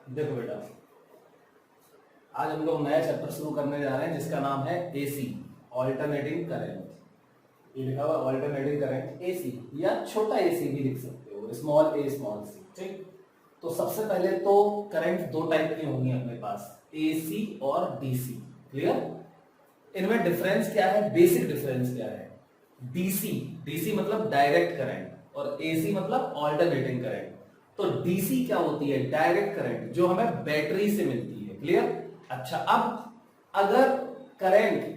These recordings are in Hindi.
देखो बेटा, आज हम लोग नया चैप्टर शुरू करने जा रहे हैं जिसका नाम है एसी, ऑल्टरनेटिंग करंट। ये लिखा हुआ ऑल्टरनेटिंग करंट एसी, या छोटा एसी भी लिख सकते हो, स्मॉल ए स्मॉल सी। ठीक, तो सबसे पहले तो करंट दो टाइप की होंगी अपने पास, एसी और डीसी। क्लियर? इनमें डिफरेंस क्या है, बेसिक डिफरेंस क्या है? डीसी, डीसी मतलब डायरेक्ट करंट और एसी मतलब ऑल्टरनेटिंग करंट। तो डीसी क्या होती है? डायरेक्ट करंट जो हमें बैटरी से मिलती है। क्लियर? अच्छा, अब अगर करंट,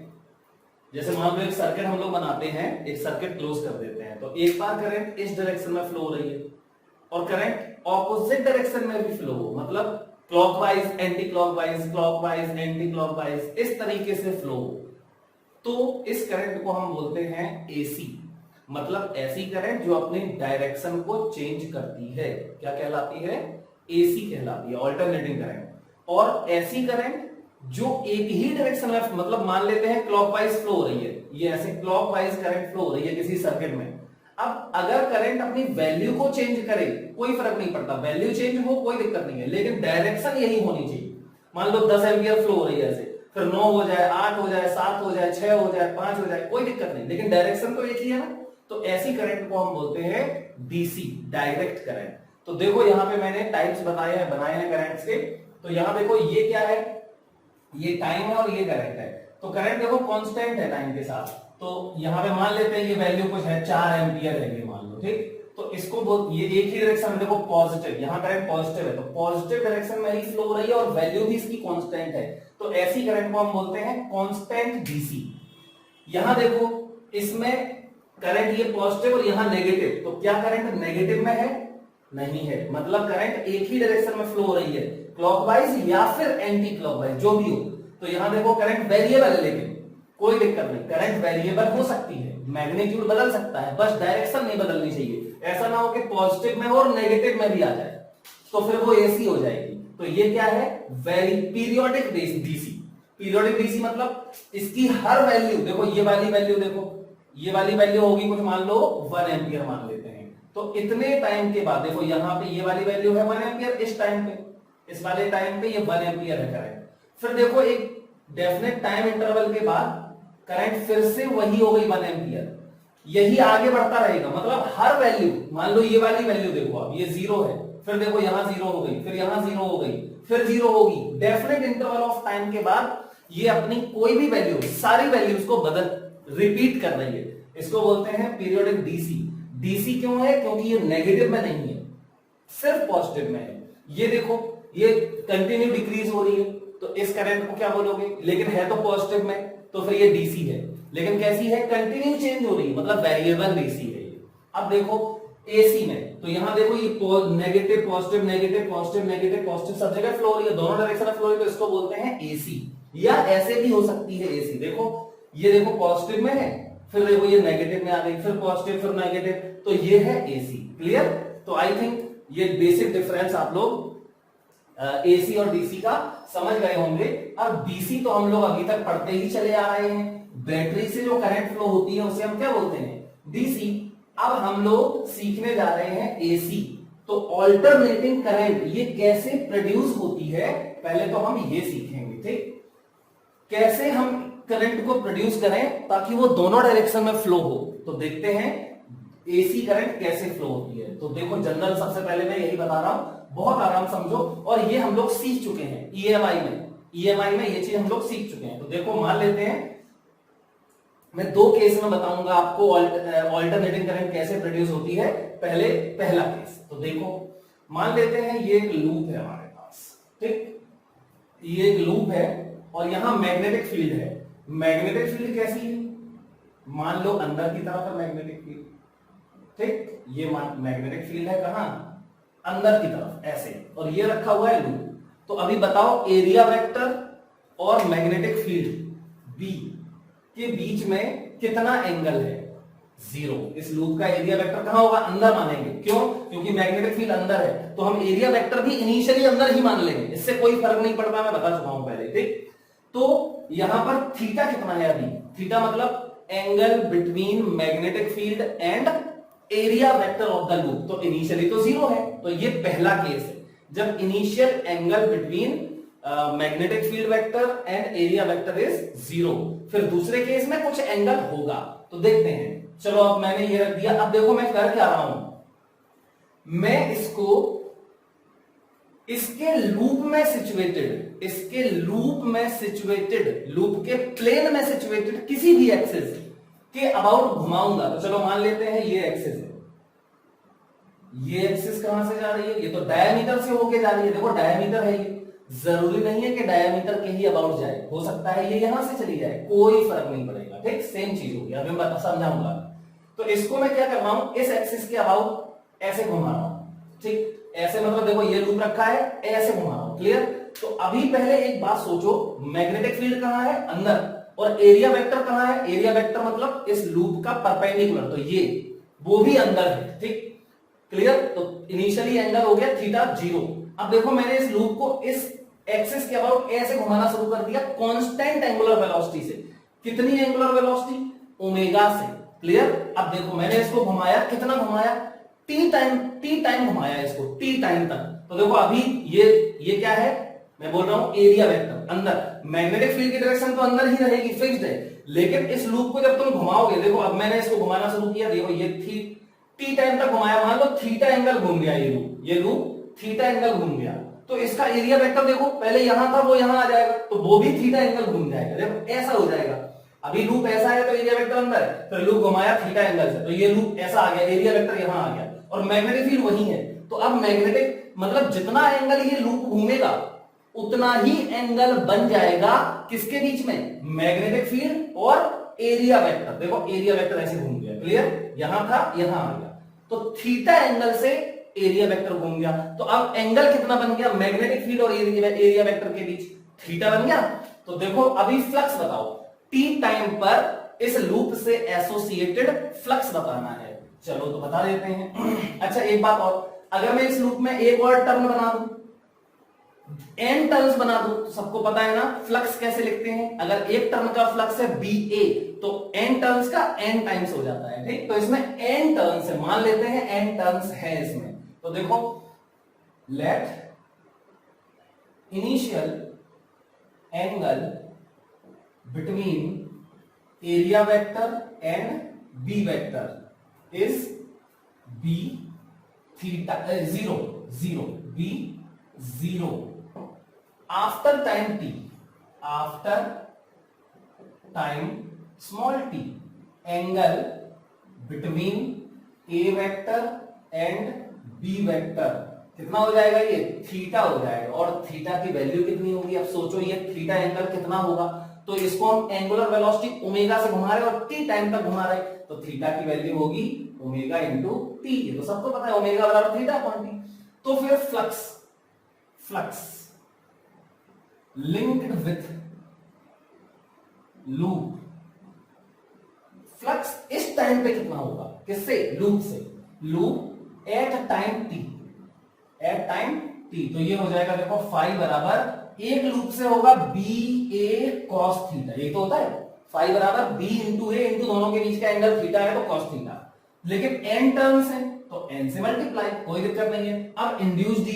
जैसे मान लो एक सर्किट हम लोग बनाते हैं, एक सर्किट क्लोज कर देते हैं, तो एक बार करंट इस डायरेक्शन में फ्लो हो रही है और करंट ऑपोजिट डायरेक्शन में भी फ्लो हो, मतलब clockwise anti clockwise, clockwise anti clockwise, इस तरीके से फ्लो हो, तो इस करंट को हम बोलते हैं एसी। मतलब ऐसी करंट जो अपनी डायरेक्शन को चेंज करती है, क्या कहलाती है? एसी कहलाती है, ऑल्टरनेटिंग करंट। और ऐसी करंट जो एक ही डायरेक्शन में, मतलब मान लेते हैं क्लॉकवाइज फ्लो हो रही है, ये ऐसे क्लॉकवाइज करंट फ्लो हो रही है किसी सर्किट में। अब अगर करंट अपनी वैल्यू को चेंज करे, कोई फर्क नहीं पड़ता, वैल्यू चेंज हो कोई दिक्कत नहीं है, लेकिन डायरेक्शन यही होनी चाहिए। मान लो 10 एम्पियर फ्लो हो रही है ऐसे, फिर 9 हो जाए, 8 हो जाए, 7 हो जाए, 6 हो जाए, 5 हो जाए, कोई दिक्कत नहीं, लेकिन डायरेक्शन तो एक ही है ना। तो ऐसी करंट को हम बोलते हैं डीसी, डायरेक्ट करंट। तो देखो यहां पे मैंने टाइप्स बनाए हैं करंट्स के। तो यहां देखो ये क्या है, ये टाइम है और ये करंट है। तो करंट देखो कांस्टेंट है टाइम के साथ, तो यहां पे मान लेते हैं ये वैल्यू कुछ है 4 एम्पियर है ये, मान लो। ठीक, तो इसको बोल, ये एक ही डायरेक्शन में, देखो पॉजिटिव, यहां करंट पॉजिटिव है तो पॉजिटिव डायरेक्शन में ही फ्लो हो रही है और वैल्यू भी इसकी कांस्टेंट है, तो ऐसी करंट को हम बोलते हैं कांस्टेंट डीसी। यहां देखो इसमें करंट ये पॉजिटिव और यहां नेगेटिव, तो क्या करंट नेगेटिव में है? नहीं है, मतलब करंट एक ही डायरेक्शन में फ्लो हो रही है, क्लॉकवाइज या फिर एंटी क्लॉकवाइज, जो भी हो। तो यहां देखो करंट वेरिएबल है, लेकिन कोई दिक्कत नहीं, करंट वेरिएबल हो सकती है, मैग्नीट्यूड बदल सकता है, बस डायरेक्शन नहीं बदलनी चाहिए। ऐसा ना हो कि पॉजिटिव में हो और नेगेटिव में भी आ जाए, तो फिर वो एसी हो जाएगी। तो ये क्या है? Periodic DC. पीरियोडिक डीसी मतलब इसकी हर वैल्यू, देखो ये वाली वैल्यू, देखो ये वाली वैल्यू होगी कुछ, मान लो 1 एम्पियर मान लेते हैं, तो इतने टाइम के बाद देखो यहां पे ये वाली वैल्यू है 1 एम्पियर, इस टाइम पे, इस वाले टाइम पे ये 1 एम्पियर है करंट। फिर देखो एक डेफिनेट टाइम इंटरवल के बाद करंट फिर से वही हो गई 1 एम्पियर, यही आगे बढ़ता रहेगा, मतलब हर वैल्यू, मान लो ये वाली वैल्यू देखो, अब ये 0 है, फिर देखो यहां 0 हो गई, फिर यहां 0 हो गई, फिर 0 होगी। डेफिनेट इंटरवल ऑफ टाइम के बाद ये अपनी कोई भी वैल्यू, सारी वैल्यूज को रिपीट कर रही है, इसको बोलते हैं पीरियोडिक डीसी। डीसी क्यों है? क्योंकि ये नेगेटिव में नहीं है, सिर्फ पॉजिटिव में है। ये देखो ये कंटिन्यू डिक्रीज हो रही है, तो इस करंट को क्या बोलोगे? लेकिन है तो पॉजिटिव में, तो फिर ये डीसी है, लेकिन कैसी है? कंटिन्यू चेंज हो रही है, मतलब वेरिएबल डीसी है ये। अब देखो एसी में, तो यहां देखो ये negative positive negative positive negative positive सब जगह फ्लो हो रही है, दोनों डायरेक्शन में फ्लो हो रही है, तो इसको बोलते हैं एसी। या ऐसे भी हो सकती है एसी, देखो ये देखो पॉजिटिव में है, फिर देखो ये नेगेटिव में आ गई, फिर पॉजिटिव फिर नेगेटिव, तो ये है एसी। क्लियर? तो आई थिंक ये बेसिक डिफरेंस आप लोग एसी और डीसी का समझ गए होंगे। अब डीसी तो हम लोग अभी तक पढ़ते ही चले आ रहे हैं, बैटरी से जो करंट फ्लो होती है उसे हम क्या बोलते हैं? डीसी। अब हम लोग सीखने जा रहे हैं एसी। तो ऑल्टरनेटिंग करंट ये कैसे प्रोड्यूस होती है, पहले तो हम ये सीखेंगे। ठीक, कैसे हम करंट को प्रोड्यूस करें ताकि वो दोनों डायरेक्शन में फ्लो हो। तो देखते हैं एसी करंट कैसे फ्लो होती है। तो देखो जनरल, सबसे पहले मैं यही बता रहा हूं, बहुत आराम समझो, और ये हम लोग सीख चुके हैं ईएमआई में ये चीज हम लोग सीख चुके हैं। तो देखो मान लेते हैं, मैं दो केस में बताऊंगा आपको ऑल्टरनेटिंग करंट कैसे प्रोड्यूस होती है। पहला केस, तो देखो मान लेते हैं ये एक लूप है हमारे पास। ठीक, ये एक लूप है और यहां मैग्नेटिक फील्ड है। मैग्नेटिक फील्ड कैसी है? मान लो अंदर की तरफ है मैग्नेटिक फील्ड। ठीक, ये मैग्नेटिक फील्ड है कहां? अंदर की तरफ ऐसे, और ये रखा हुआ है लूप। तो अभी बताओ एरिया वेक्टर और मैग्नेटिक फील्ड बी के बीच में कितना एंगल है? 0। इस लूप का एरिया वेक्टर कहां होगा? अंदर मानेंगे। क्यों? क्योंकि मैग्नेटिक फील्ड अंदर है, तो हम एरिया वेक्टर भी इनिशियली अंदर ही मान लेंगे, इससे कोई फर्क नहीं पड़ता, मैं बता चुका हूं पहले। ठीक, तो यहां पर थीटा कितना है? अभी थीटा मतलब angle between magnetic field and area vector of the loop, तो इनिशियली तो 0 है, तो ये पहला केस है। जब initial angle between magnetic field vector and area vector is 0। फिर दूसरे केस में कुछ एंगल होगा, तो देखते हैं। चलो अब मैंने ये रख दिया। अब देखो मैं कर क्या रहा हूं, मैं इसको इसके लूप में सिचुएटेड, इसके लूप में सिचुएटेड, लूप के प्लेन में सिचुएटेड किसी भी एक्सिस के अबाउट घुमाऊंगा। तो चलो मान लेते हैं ये एक्सिस है, ये एक्सिस कहां से जा रही है, ये तो डायमीटर से होके जा रही है। देखो डायमीटर है ये, जरूरी नहीं है कि डायमीटर के ही अबाउट जाए, हो सकता है ये यहां से चली जाए, कोई फर्क नहीं पड़ेगा। ठीक, सेम चीज होगी, अभी मैं समझाऊंगा। तो इसको मैं क्या कर रहा हूं, इस एक्सिस के अबाउट ऐसे घुमा रहा हूं। ठीक, ऐसे मतलब देखो ये लूप रखा है, ऐसे घुमा रहा हूं। क्लियर? तो अभी पहले एक बात सोचो, मैग्नेटिक फील्ड कहां है, अंदर, और एरिया वेक्टर कहां है, एरिया वेक्टर मतलब इस लूप का परपेंडिकुलर, तो ये वो भी अंदर है। ठीक, क्लियर? तो इनिशियली एंगल हो गया थीटा 0। अब देखो मैंने इस लूप को इस एक्सिस के अबाउट ऐसे घुमाना शुरू कर दिया कांस्टेंट एंगुलर वेलोसिटी से। कितनी एंगुलर वेलोसिटी, ओमेगा से। क्लियर? अब देखो मैंने इसको घुमाया, कितना घुमाया, टी टाइम घुमाया इसको, टी टाइम तक। तो देखो अभी ये क्या है, मैं बोल रहा हूं एरिया वेक्टर अंदर, मैग्नेटिक फील्ड की डायरेक्शन तो अंदर ही रहेगी, फिक्स्ड है। लेकिन इस लूप को जब तुम घुमाओगे, देखो अब मैंने इसको घुमाना शुरू किया, देखो ये टी टाइम तक घुमाया, मान लो थीटा एंगल घूम गया, ये लूप थीटा एंगल घूम गया, तो इसका एरिया वेक्टर देखो पहले यहां था, वो यहां आ जाएगा, तो वो भी थीटा एंगल घूम जाएगा। देखो ऐसा हो जाएगा। अभी लूप ऐसा है तो एरिया वेक्टर अंदर है, फिर लूप घुमाया थीटा एंगल से, तो ये लूप ऐसा आ गया, एरिया वेक्टर यहां आ गया, और मैग्नेटिक फील्ड वही है। तो अब मैग्नेटिक मतलब जितना एंगल ये लूप घूमेगा उतना ही एंगल बन जाएगा किसके बीच में, मैग्नेटिक फील्ड और एरिया वेक्टर। देखो एरिया वेक्टर ऐसे घूम गया। क्लियर? यहां था, यहां आ गया, तो थीटा एंगल से एरिया वेक्टर घूम गया। तो अब एंगल कितना बन गया, मैग्नेटिक फील्ड और एरिया वेक्टर के बीच थीटा बन गया। तो देखो अभी फ्लक्स बताओ, टी टाइम पर इस लूप से एसोसिएटेड फ्लक्स बताना है। चलो तो बता देते हैं। अच्छा एक बात और, अगर मैं इस लूप में एक और टर्म बना दूं, एन टर्म्स बना दूं, तो सबको पता है ना फ्लक्स कैसे लिखते हैं। अगर एक टर्म का फ्लक्स है BA, तो एन टर्म्स का एन टाइम्स हो जाता है। ठीक, तो इसमें एन टर्म्स है, मान लेते हैं एन टर्म्स है इसमें। तो देखो let initial angle between area vector and B vector is be theta 0 B 0 after time t, after time small t, angle between A vector and B vector कितना हो जाएगा, ये थीटा हो जाएगा। और थीटा की वैल्यू कितनी होगी, अब सोचो ये थीटा एंगल कितना होगा। तो इसको हम एंगुलर वेलोसिटी ओमेगा से घुमा रहे और टी टाइम तक घुमा रहे, तो थीटा की वैल्यू होगी ओमेगा इंटू टी। ये तो सबको पता है, ओमेगा बराबर थीटा अपॉन टी। तो फिर flux linked with loop, flux इस टाइम पे कितना होगा, किससे, लूप से, loop at time T, at time T. तो ये हो जाएगा देखो फाई बराबर, एक लूप से होगा बी ए कॉस थीटा, ये तो होता है फाई बराबर बी इंटू ए इंटू दोनों के बीच का एंगल थीटा है तो कॉस थीटा। लेकिन एन टर्म्स है तो एन से मल्टीप्लाई, कोई दिक्कत नहीं है। अब इंड्यूस्ड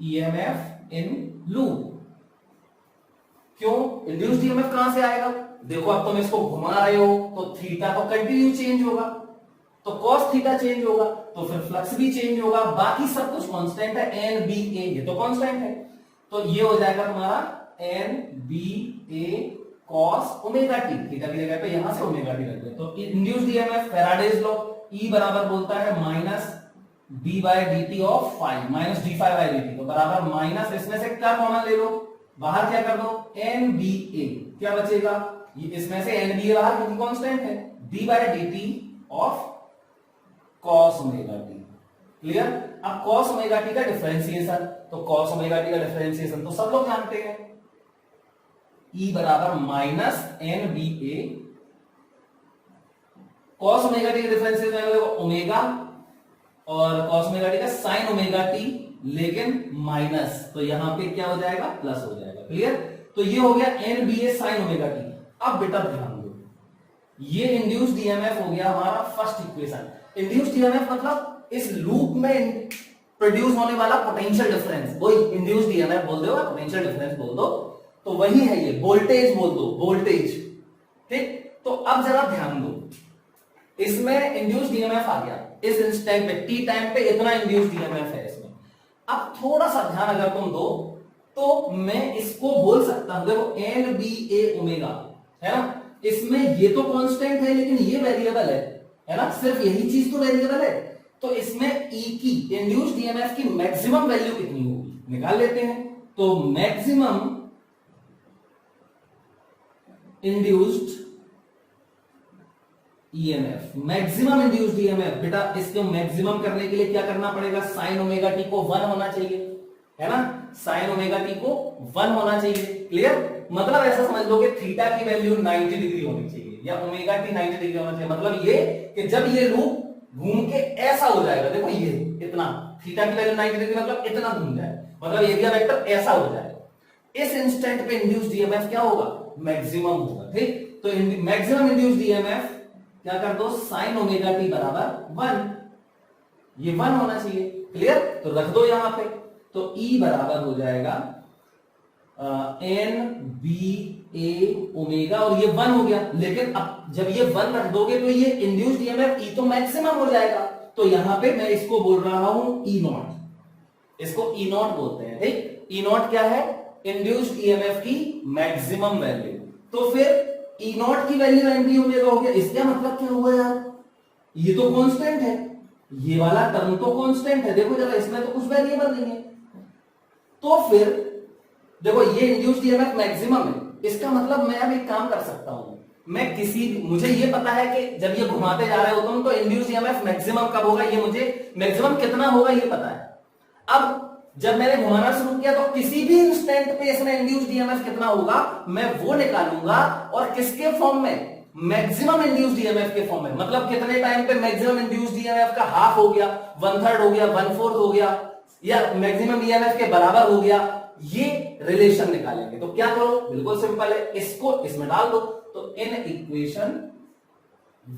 ईएमएफ इन लूप, क्यों इंड्यूस्ड ईएमएफ कहां से आएगा, देखो अब तुम इसको घुमा रहे हो तो थीटा तो कंटिन्यू चेंज होगा, तो cos थीटा चेंज होगा, तो फिर फ्लक्स भी चेंज होगा, बाकी सब कुछ कांस्टेंट है, एन बी ए ये तो कांस्टेंट है। तो ये हो जाएगा तुम्हारा N B A cos omega T, theta की जगह पे यहां से ओमेगा टी रख दे। तो induced EMF Faraday's law, E बराबर बोलता है minus D by D T of phi, minus D phi by D T, तो बराबर माइनस, इसमें से क्या कॉमन ले लो, बाहर क्या कर दो, एन बी ए, क्या बचेगा, इसमें से एन बी ए बाहर क्योंकि कांस्टेंट है, D by D T of cos omega T. Clear? अब cos ओमेगा टी का डिफरेंशिएशन, तो cos ओमेगा टी का डिफरेंशिएशन तो सब लोग जानते हैं, E बराबर minus N B A, cos omega T का डिफरेंशिएशन ओमेगा, और cos ओमेगा टी का sin ओमेगा टी, लेकिन माइनस, तो यहां पे क्या हो जाएगा, प्लस हो जाएगा। क्लियर? तो ये हो गया एन बी ए sin ओमेगा टी। अब बेटा ध्यान दो, ये इंड्यूस्ड ईएमएफ हो गया हमारा फर्स्ट इक्वेशन। इंड्यूस्ड ईएमएफ मतलब इस लूप में प्रोड्यूस होने वाला पोटेंशियल डिफरेंस, वो इंड्यूस्ड ईएमएफ बोल दो, पोटेंशियल डिफरेंस बोल दो, तो वही है ये, वोल्टेज बोल दो, वोल्टेज। ठीक, तो अब जरा ध्यान दो, इसमें इंड्यूस्ड ईएमएफ आ गया, इस इंस्टेंट पे टी टाइम पे इतना इंड्यूस्ड ईएमएफ है इसमें। अब थोड़ा सा ध्यान अगर तुम दो तो मैं इसको बोल सकता हूं, देखो एन बी ए ओमेगा है ना, इसमें ये तो कांस्टेंट है लेकिन ये वेरिएबल है ना, सिर्फ यही चीज तो वेरिएबल है, तो इसमें ई की इंड्यूस्ड ईएमएफ की मैक्सिमम वैल्यू कितनी होगी निकाल लेते हैं। तो maximum induced EMF, maximum induced EMF, बेटा इसको मैक्सिमम करने के लिए क्या करना पड़ेगा, साइन ओमेगा टी को 1 होना चाहिए, है ना, साइन ओमेगा टी को 1 होना चाहिए। क्लियर, मतलब ऐसा समझ लो कि थीटा की वैल्यू 90 डिग्री होनी चाहिए या ओमेगा टी 90 डिग्री होना चाहिए। मतलब ये कि जब ये लूप घूम के ऐसा हो जाएगा, देखो ये इतना, थीटा की वैल्यू 90 डिग्री मतलब इतना घूम जाए, मतलब एरिया वेक्टर ऐसा हो जाए, इस इंस्टेंट पे इंड्यूस्ड ईएमएफ क्या होगा, मैक्सिमम होगा। ठीक, तो मैक्सिमम इंड्यूस्ड ईएमएफ क्या कर दो, साइन ओमेगा टी बराबर 1, ये 1 होना चाहिए। क्लियर, तो रख दो यहां पे, तो E बराबर हो जाएगा एन बी ए ओमेगा, और ये 1 हो गया, लेकिन अब जब ये 1 रख दोगे तो ये इंड्यूस्ड ईएमएफ E तो मैक्सिमम हो जाएगा, तो यहां पे मैं इसको बोल रहा हूं E नॉट, इसको E नॉट बोलते हैं। ठीक, E नॉट क्या है, इंड्यूस्ड ईएमएफ की मैक्सिमम वैल्यू, तो फिर ई नॉट की वैल्यू 90 ओमेगा हो गया, इसका मतलब क्या हुआ यार, ये तो कांस्टेंट है, ये वाला टर्म तो कांस्टेंट है, देखो जरा इसमें तो कुछ वेरिएबल नहीं है, तो फिर देखो ये इंड्यूस्ड ईएमएफ मैक्सिमम है, इसका मतलब मैं अब एक काम कर सकता हूं, मैं मुझे ये पता है कि जब ये घुमाते जा रहे हो तो इंड्यूस्ड ईएमएफ मैक्सिमम कब होगा, ये मुझे मैक्सिमम कितना होगा ये पता है। अब जब मैंने घुमाना शुरू किया तो किसी भी इंस्टेंट पे इसमें इंड्यूस्ड ईएमएफ कितना होगा मैं वो निकालूंगा, और किसके फॉर्म में, मैक्सिमम इंड्यूस्ड ईएमएफ के फॉर्म में, मतलब कितने टाइम पे मैक्सिमम इंड्यूस्ड ईएमएफ का हाफ हो गया, 1/3 हो गया, 1/4 हो गया, या मैक्सिमम ईएमएफ के बराबर हो गया, ये रिलेशन निकालेंगे। तो क्या करो, बिल्कुल सिंपल है, इसको इसमें डाल दो, तो इन इक्वेशन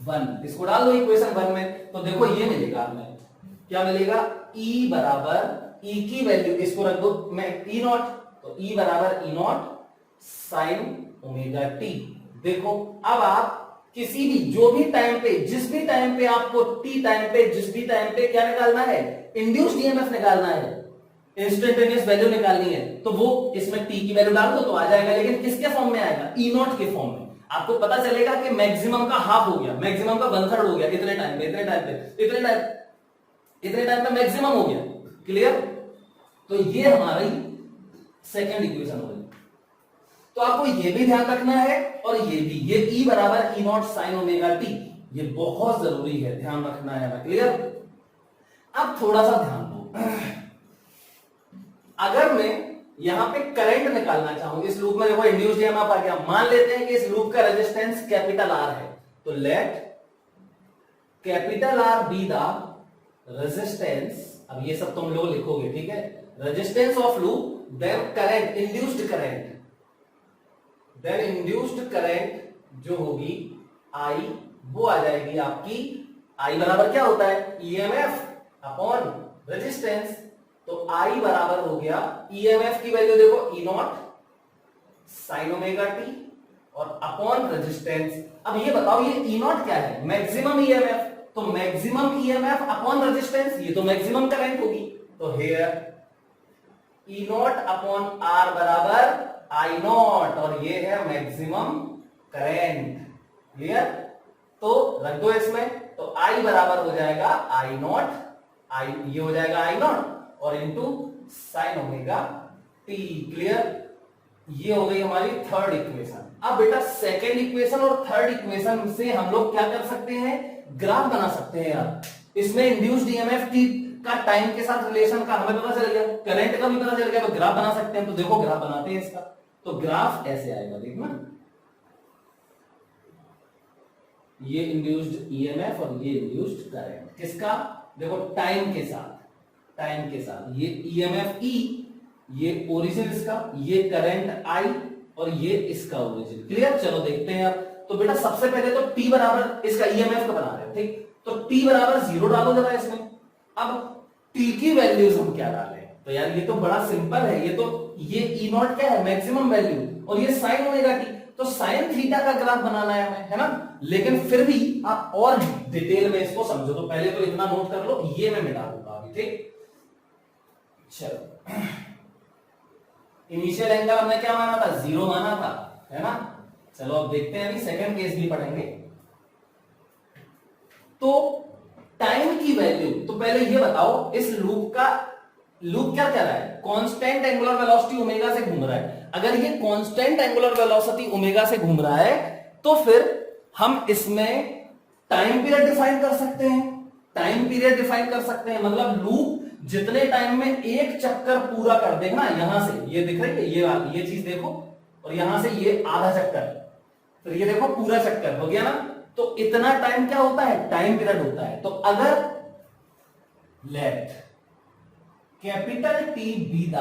1 इसको डाल दो इक्वेशन 1 में, तो देखो ये मिलेगा, हमें क्या मिलेगा, E बराबर E की वैल्यू इसको रख दो, मैं E नॉट, तो E बराबर E not sine omega T. देखो अब आप किसी भी जो भी टाइम पे, जिस भी टाइम पे आपको टी टाइम पे, जिस भी टाइम पे क्या निकालना है, इंड्यूस्ड ईएमएफ निकालना है, इंस्टेंटेनियस वैल्यू निकालनी है, तो वो इसमें टी की वैल्यू डाल दो तो आ जाएगा, लेकिन किसके फॉर्म में आएगा, ई नॉट के फॉर्म में। आपको पता चलेगा कि मैक्सिमम का हाफ हो गया, मैक्सिमम का 1/3 हो गया, इतने टाइम पे, इतने टाइम पे, इतने टाइम पे मैक्सिमम हो गया। क्लियर, तो ये हमारी सेकंड इक्वेशन हो गई। तो आपको ये भी ध्यान रखना है और ये भी, ये E बराबर E not sine omega T, ये बहुत जरूरी है, ध्यान रखना है। क्लियर, अब थोड़ा सा ध्यान दो, अगर मैं यहां पे करंट निकालना चाहूं इस लूप में, देखो इंड्यूस्ड ईएमएफ आ गया, मान लेते हैं कि इस लूप का रेजिस्टेंस कैपिटल R है, तो let capital R be the resistance, अब ये सब तुम लोग लिखोगे, ठीक है, resistance of loop, then current, induced current, then induced current जो होगी I, वो आ जाएगी आपकी, I बराबर क्या होता है, ईएमएफ अपॉन रेजिस्टेंस, तो I बराबर हो गया, ईएमएफ की वैल्यू देखो E naught sine omega T और अपॉन रेजिस्टेंस। अब ये बताओ ये ई नॉट क्या है, मैक्सिमम ईएमएफ, तो मैक्सिमम ईएमएफ अपॉन रेजिस्टेंस, ये तो मैक्सिमम करंट होगी, तो here E naught upon R बराबर आई नॉट, और ये है मैक्सिमम करंट। क्लियर, तो रख दो इसमें, तो आई बराबर हो जाएगा आई नॉट, आई ये हो जाएगा आई नॉट और into sine omega T. Clear, ये हो गई हमारी थर्ड इक्वेशन। अब बेटा सेकेंड इक्वेशन और थर्ड इक्वेशन से हम लोग क्या कर सकते हैं, ग्राफ बना सकते हैं यार। इसमें इंड्यूस्ड ईएमएफ का टाइम के साथ रिलेशन का हमें पता चल गया, करंट का भी पता चल गया, तो ग्राफ बना सकते हैं। तो देखो ग्राफ बनाते हैं इसका, तो ग्राफ ऐसे आएगा, देखना ये इंड्यूस्ड ईएमएफ और ये इंड्यूस्ड करंट, किसका, देखो टाइम के साथ, टाइम के साथ ये ईएमएफ ई, ये ओरिजिन इसका, ये करंट आई और ये इसका ओरिजिन। क्लियर, चलो देखते हैं अब। तो बेटा सबसे पहले तो टी बराबर इसका ईएमएफ का बना रहे हैं, ठीक, तो टी बराबर 0 डालो जरा इसमें, अब टी की वैल्यूज हम क्या डालें? तो यार ये तो बड़ा सिंपल है, ये ई नॉट क्या है? मैक्सिमम वैल्यू, और ये साइन ओमेगा टी, तो साइन थीटा का ग्राफ बनाना है हमें, है ना? लेकिन फिर भी आप और डिटेल में इसको समझो, तो पहले तो इतना नोट कर लो, ये मैं मिटा दूंगा अभी, ठीक? चलो, इनिशियल एंगल हमने क्या माना था? 0 माना था, है ना? चलो अब देखते हैं, अभी सेकंड केस भी पढ़ेंगे। तो टाइम की वैल्यू, तो पहले ये बताओ इस लूप क्या कह रहा है? कांस्टेंट एंगुलर वेलोसिटी ओमेगा से घूम रहा है। अगर ये कांस्टेंट एंगुलर वेलोसिटी ओमेगा से घूम रहा है तो फिर हम इसमें टाइम पीरियड डिफाइन कर सकते हैं। टाइम पीरियड डिफाइन कर सकते हैं, मतलब लूप जितने टाइम में एक चक्कर पूरा कर देगा, यहां से ये दिख रही है, ये चीज देखो, और यहां से ये आधा चक्कर, तो ये देखो पूरा चक्कर हो गया ना, तो इतना टाइम क्या होता है? टाइम पीरियड होता है। तो अगर let capital T be the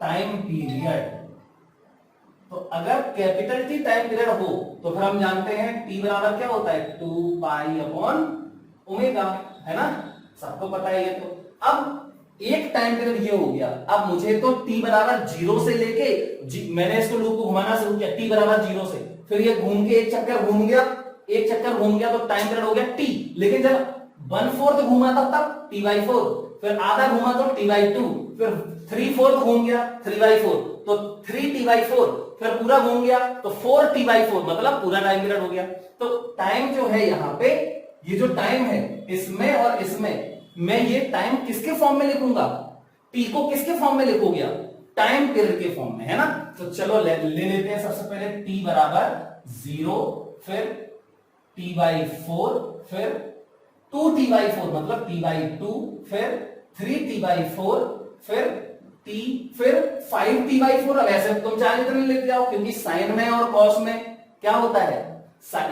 time period, तो अगर कैपिटल टी टाइम पीरियड हो तो फिर हम जानते हैं टी बराबर क्या होता है? 2 पाई अपॉन ओमेगा, है ना? सबको पता है ये। तो अब एक टाइम पीरियड ये हो गया, अब मुझे तो टी बराबर 0 से लेके मैंने इसको लूप को घुमाना शुरू किया टी बराबर 0 से, फिर ये घूम के एक चक्कर घूम गया तो टाइम पीरियड हो गया टी। लेकिन जब 1/4 घूमा था तब t/4, फिर आधा घूमा तो t/2, फिर 3/4 घूम गया 3/4, तो 3t/4, फिर पूरा घूम गया तो 4t/4, मतलब पूरा टाइम पीरियड हो गया। तो टाइम जो है यहाँ पे, ये जो टाइम है इसमें और इसमें, मैं ये टाइम किसके फॉर्म में लिखूंगा? टी को किसके फॉर्म में लिखोगे? टाइम पीरियड के फॉर्म में, है ना? तो चलो ले लेते हैं सबसे पहले t बराबर 0, फिर t/4, फिर 2t/4 मतलब t/2, फिर 3t/4, फिर 5t/4। अब ऐसे तुम चाहे इतने लिख जाओ, क्योंकि साइन में और कॉस में क्या होता है?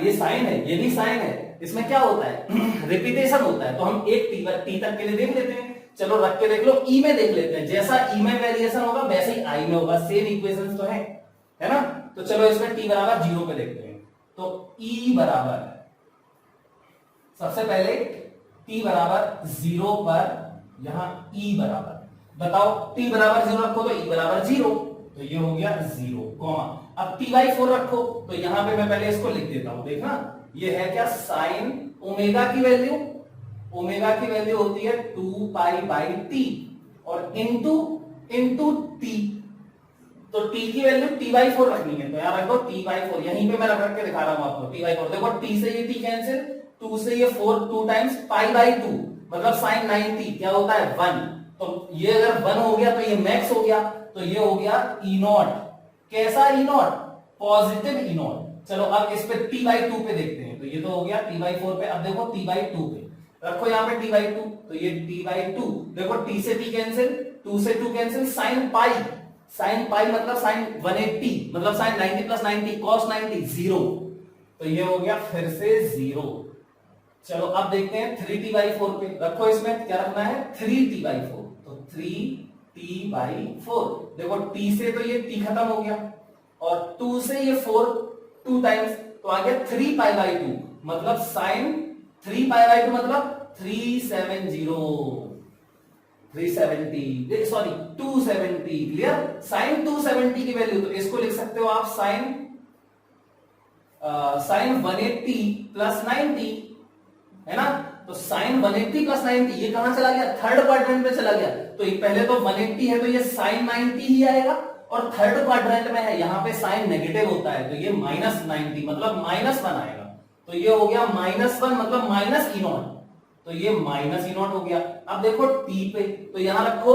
ये साइन है, ये भी साइन है, इसमें क्या होता है? रिपीटेशन होता है। तो हम एक टी तक के लिए देख लेते हैं। चलो रख के देख लो, ई में देख लेते हैं, जैसा ई में वेरिएशन होगा वैसे ही आई में होगा, सेम इक्वेशंस तो है ना? तो चलो इसमें टी बराबर 0 पे देखते हैं। तो ई बराबर, सबसे पहले t बराबर 0 पर यहां e बराबर, बताओ t बराबर 0 रखो तो e बराबर 0, तो ये हो गया 0, कॉमा। अब t/4 रखो तो यहां पे मैं पहले इसको लिख देता हूं, देखना ये है क्या? साइन ओमेगा की वैल्यू होती है 2 पाई बाई टी, और इनटू टी, तो t की वैल्यू t/4 रखनी है, तो यहां रखो t/4, यहीं पे मैं रख के दिखा रहा हूं आपको t/4। देखो t से ये t कैंसिल, 2 से ये 4, 2 टाइम्स पाई/2 मतलब साइन 90 क्या होता है? 1। तो ये अगर 1 हो गया तो ये मैक्स हो गया, तो ये हो गया ई नॉट। कैसा ई नॉट? Positive E not. चलो अब इस पे t/2 पे देखते हैं, तो ये तो हो गया t/4 पे। अब देखो t/2 पे रखो, यहां पे t/2, तो ये t/2, देखो t से t कैंसिल, 2 से 2 कैंसिल, साइन पाई मतलब साइन 180 मतलब साइन 90 प्लस 90 कॉस 90 0, तो ये हो गया फिर से 0। चलो अब देखते हैं 3t/4 पे रखो, इसमें क्या रखना है? 3t/4, तो 3t/4, देखो t से तो ये t खत्म हो गया, और 2 से ये 4 2 टाइम्स, तो आ गया 3π/2 मतलब साइन 3π/2 मतलब 370 सॉरी 270, क्लियर? साइन 270 की वैल्यू, तो इसको लिख सकते हो आप साइन 180 प्लस 90, है ना? तो साइन 180 प्लस 90 ये कहां चला गया? थर्ड क्वाड्रेंट में चला गया। तो ये पहले तो 180 है तो ये साइन 90 ही आएगा, और थर्ड क्वाड्रेंट में है, यहां पे साइन नेगेटिव होता है, तो ये -90 मतलब -1 आएगा। तो ये हो गया -1 मतलब माइनस ई नॉट, तो ये माइनस ई नॉट हो गया। अब देखो टी पे, तो यहां रखो,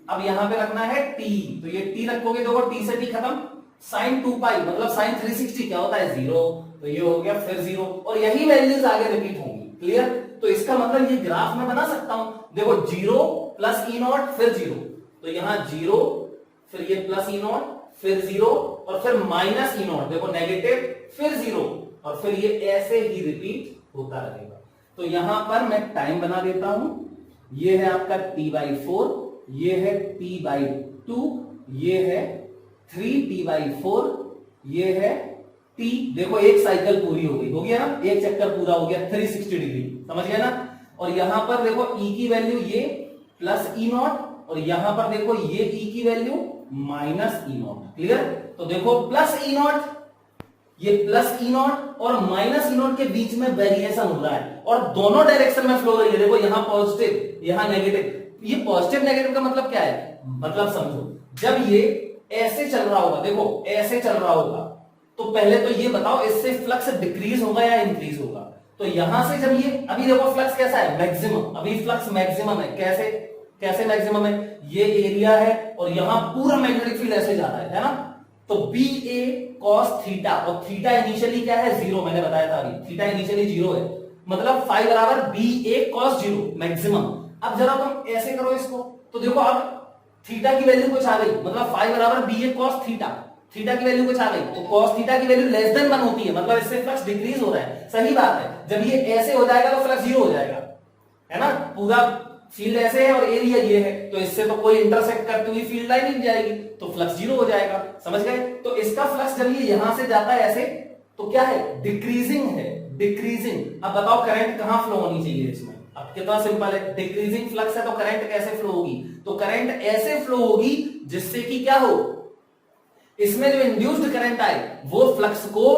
अब यहां पे रखना है टी, तो ये टी रखोगे, देखो टी से टी खत्म, साइन 2 पाई मतलब साइन 360 क्या होता है? 0, तो ये हो गया फिर 0, और यही वैल्यूज आगे रिपीट होंगी, क्लियर? तो इसका मतलब ये ग्राफ में बना सकता हूं, देखो 0 प्लस ई नॉट फिर 0, तो यहां 0 फिर ये प्लस ई नॉट फिर 0 और फिर माइनस ई नॉट, देखो नेगेटिव फिर 0, और फिर ये ऐसे ही रिपीट होता रहेगा। तो यहां पर मैं टाइम बना देता हूं, ये है आपका t/4, ये है t/2, ये है 3t/4, ये है t, देखो एक साइकिल पूरी हो गई, हो गया ना? एक चक्कर पूरा हो गया 360 डिग्री, समझ गया ना? और यहां पर देखो E की वैल्यू ये प्लस E0 और यहां पर देखो ये E की वैल्यू माइनस E0। क्लियर? तो देखो प्लस E0, ये प्लस E0 और माइनस E0 के बीच में वेरिएशन हो रहा है और दोनों डायरेक्शन में फ्लो हो रही है। देखो यहां पॉजिटिव यहां नेगेटिव। ये पॉजिटिव नेगेटिव का मतलब क्या है? मतलब समझो, जब ये ऐसे चल रहा होगा, देखो ऐसे चल रहा होगा, तो पहले तो ये बताओ इससे फ्लक्स डिक्रीज होगा या इंक्रीज होगा? तो यहां से जब ये, अभी देखो फ्लक्स कैसा है? मैक्सिमम। अभी फ्लक्स मैक्सिमम है। कैसे कैसे मैक्सिमम है? ये एरिया है और यहां पूरा मैग्नेटिक फील्ड ऐसे जा रहा है ना? तो बी ए कॉस थीटा, और थीटा इनिशियली क्या है? 0। मैंने बताया था अभी, थीटा इनिशियली 0 है, मतलब फाई बराबर बी ए कॉस 0 मैक्सिमम। अब जरा तुम ऐसे करो इसको, तो देखो अब थीटा की वैल्यू कुछ आ गई, मतलब फाई बराबर B A cos theta, theta की वैल्यू कुछ आ गई, तो कॉस थीटा की वैल्यू लेस देन 1 होती है, मतलब इससे फ्लक्स डिक्रीज हो रहा है। सही बात है, जब ये ऐसे हो जाएगा तो फ्लक्स 0 हो जाएगा, है ना? पूरा फील्ड ऐसे है और एरिया ये है, तो इससे तो कोई इंटरसेक्ट करती हुई फील्ड लाइन नहीं जाएगी, तो फ्लक्स 0 हो जाएगा। समझ गए? तो इसका फ्लक्स जब ये यहां से जाता है ऐसे, तो क्या है? डिक्रीजिंग है, डिक्रीजिंग। अब बताओ करंट कहां फ्लो होनी चाहिए इसमें? अब कितना सिंपल है, डिक्रीजिंग फ्लक्स है तो करंट कैसे फ्लो होगी? तो करंट ऐसे फ्लो होगी जिससे कि क्या हो, इसमें जो इंड्यूस्ड करंट आए वो फ्लक्स को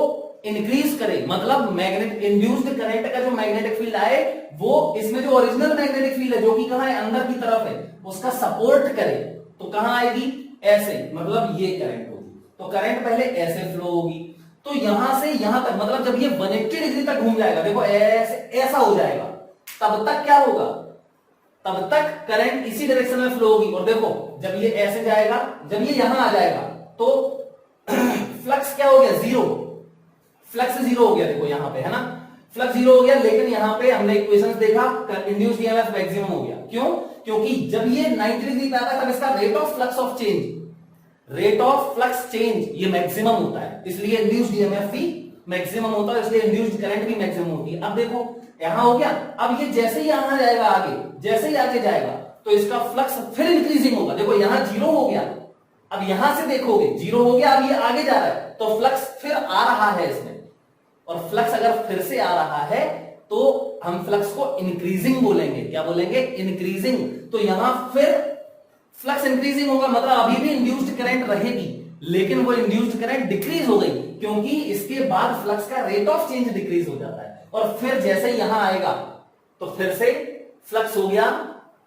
इंक्रीज करे, मतलब मैग्नेट इंड्यूस्ड करंट का जो मैग्नेटिक फील्ड आए वो इसमें जो ओरिजिनल मैग्नेटिक फील्ड है जो कि कहां है? अंदर की तरफ है, उसका सपोर्ट करे। तो कहां आएगी? ऐसे, मतलब ये करंट होगी। तो करंट पहले ऐसे फ्लो होगी, तो यहां से यहां तक, मतलब जब ये 180 डिग्री तक घूम जाएगा, देखो ऐसे ऐसा हो जाएगा, तब तक क्या होगा? तब तक करंट इसी डायरेक्शन में फ्लो होगी। और देखो जब ये ऐसे जाएगा, जब ये यहां आ जाएगा तो फ्लक्स क्या हो गया? 0। फ्लक्स 0 हो गया, देखो यहां पे, है ना? फ्लक्स 0 हो गया, लेकिन यहां पे हमने इक्वेशंस देखा, इंड्यूस्ड ईएमएफ मैक्सिमम हो गया। क्यों? क्योंकि जब ये 90 डिग्री पे आता है तब इसका rate of flux of change, rate of flux change ये मैक्सिमम होता है, इसलिए इंड्यूस्ड ईएमएफ भी मैक्सिमम होता है, इसलिए इंड्यूस्ड करंट भी मैक्सिमम होती है। अब देखो यहां हो गया, अब ये जैसे ही यहां जाएगा आगे, जैसे ही आगे जाएगा तो इसका फ्लक्स फिर इंक्रीजिंग होगा। देखो यहां 0 हो गया, अब यहां से देखोगे 0 हो गया, अब ये आगे जा रहा है तो फ्लक्स फिर आ रहा है इसमें, और फ्लक्स अगर फिर से आ रहा है तो हम फ्लक्स को इंक्रीजिंग बोलेंगे। क्या बोलेंगे? इंक्रीजिंग। तो यहां फिर फ्लक्स इंक्रीजिंग होगा, मतलब अभी भी इंड्यूस्ड करंट रहेगी, लेकिन वो इंड्यूस्ड करंट डिक्रीज हो गई, क्योंकि इसके बाद फ्लक्स का रेट ऑफ चेंज डिक्रीज हो जाता है। और फिर जैसे ही यहां आएगा तो फिर से फ्लक्स हो गया,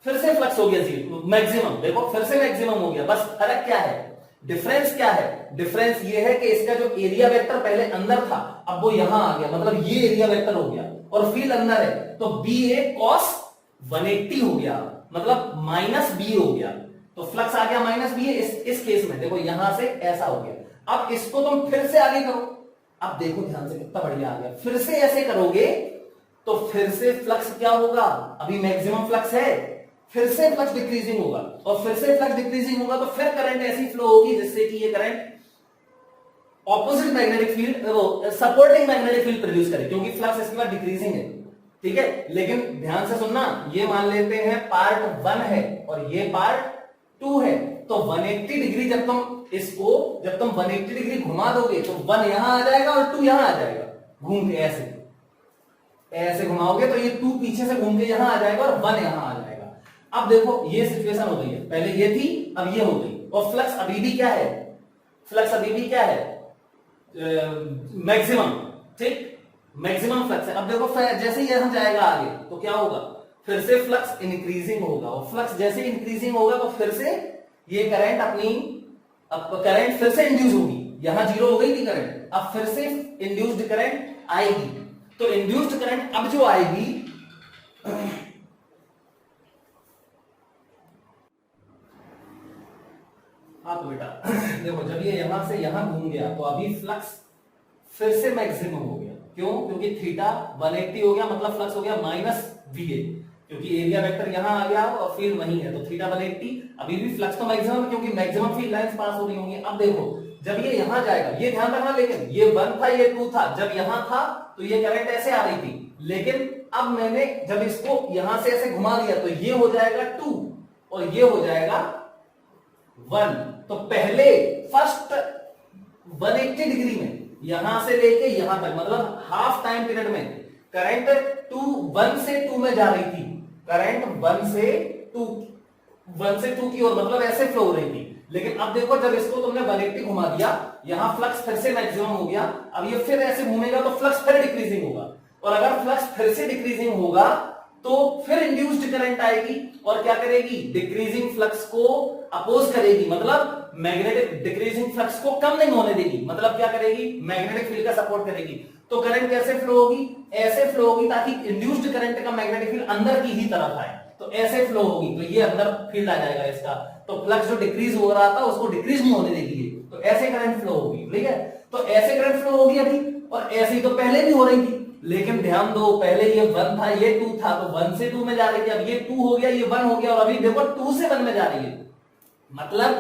फिर से फ्लक्स हो गया 0 मैक्सिमम। देखो फिर से मैक्सिमम हो गया, बस फर्क क्या है? डिफरेंस क्या है? डिफरेंस ये है कि इसका जो एरिया वेक्टर पहले अंदर था अब वो यहां आ गया, मतलब ये एरिया वेक्टर हो गया और फील्ड अंदर है, तो बी ए कॉस 180 हो गया, मतलब माइनस बी हो गया, तो फ्लक्स आ गया माइनस बी। इस केस में देखो यहां से ऐसा हो गया। अब इसको तुम फिर से आगे करो, अब देखो ध्यान से कितना बढ़िया आ गया। फिर से ऐसे करोगे तो फिर से फ्लक्स क्या होगा? अभी मैक्सिमम फ्लक्स है, फिर से फ्लक्स डिक्रीजिंग होगा, और फिर से फ्लक्स डिक्रीजिंग होगा तो फिर करंट ऐसी फ्लो होगी जिससे कि ये current opposite magnetic field, supporting magnetic field produce करे, क्योंकि फ्लक्स इसके बाद डिक्रीजिंग है। ठीक है, लेकिन ध्यान से सुनना, ये मान लेते हैं पार्ट 1 है और ये पार्ट 2 है, तो 180 डिग्री जब तुम 180 डिग्री घुमा दोगे तो 1 यहां आ जाएगा और 2 यहां आ जाएगा, घूम के ऐसे ऐसे घुमाओगे तो ये 2 पीछे से घूम के यहां आ जाएगा और 1 यहां आ जाएगा। अब देखो ये सिचुएशन हो गई है, पहले ये थी अब ये हो गई, और फ्लक्स अभी भी क्या है? फ्लक्स अभी भी क्या है? मैक्सिमम। ठीक, मैक्सिमम फ्लक्स है। अब देखो जैसे ही यहां जाएगा आगे तो क्या होगा? फिर से फ्लक्स इंक्रीजिंग होगा, और फ्लक्स जैसे इंक्रीजिंग होगा तो फिर से ये करंट अब करंट फिर से इंड्यूस होगी, यहां 0 हो गई थी करंट, अब फिर से इंड्यूस्ड करंट आएगी। तो इंड्यूस्ड करंट अब जो आएगी, हाँ तो बेटा देखो जब ये यहां से यहां घूम गया तो अभी फ्लक्स फिर से मैक्सिमम हो गया। क्यों? क्योंकि थीटा 180 हो गया, मतलब फ्लक्स हो गया माइनस वीए, क्योंकि एरिया वेक्टर यहां आ गया और फील्ड वहीं है, तो थीटा 180, अभी भी फ्लक्स तो मैक्सिमम है क्योंकि मैक्सिमम फील्ड लाइंस पास हो रही होंगी। अब देखो जब ये यहां जाएगा, ये ध्यान रखना, लेकिन ये 1 था ये 2 था, जब यहां था तो ये करंट ऐसे आ रही थी, लेकिन अब मैंने जब इसको यहां से ऐसे घुमा दिया तो ये हो जाएगा 2 और ये हो जाएगा 1। तो पहले फर्स्ट 180 डिग्री में यहां से लेके यहां तक, मतलब हाफ टाइम पीरियड में करंट 1 से 2 में जा रही थी, करंट 1 से 2 की ओर, मतलब ऐसे फ्लो हो रही थी। लेकिन अब देखो जब इसको तुमने 180 घुमा दिया, यहां फ्लक्स फिर से मैक्सिमम हो गया, अब ये फिर ऐसे घूमेगा तो फ्लक्स फिर डिक्रीजिंग होगा, और अगर फ्लक्स फिर से डिक्रीजिंग होगा तो फिर इंड्यूस्ड करंट आएगी और क्या करेगी, डिक्रीजिंग फ्लक्स को अपोज करेगी, मतलब मैग्नेटिक डिक्रीजिंग फ्लक्स को कम नहीं होने देगी, मतलब क्या करेगी, मैग्नेटिक फील्ड का सपोर्ट करेगी। तो करंट कैसे फ्लो होगी, ऐसे फ्लो होगी ताकि इंड्यूस्ड करंट का मैग्नेटिक फील्ड अंदर की ही तरफ आए, तो ऐसे फ्लो होगी, तो ये अंदर फील्ड आ जाएगा इसका, तो फ्लक्स जो डिक्रीज हो रहा था उसको डिक्रीज नहीं होने देगी, तो ऐसे करंट फ्लो होगी, ठीक है। तो ऐसे करंट फ्लो होगी अभी, और ऐसे ही तो पहले भी हो रही थी, लेकिन ध्यान दो पहले ये 1 था ये 2 था, तो 1 से 2 में जा रही थी, अब ये 2 हो गया ये 1 हो गया, और अभी देखो 2 से 1 में जा रही है, मतलब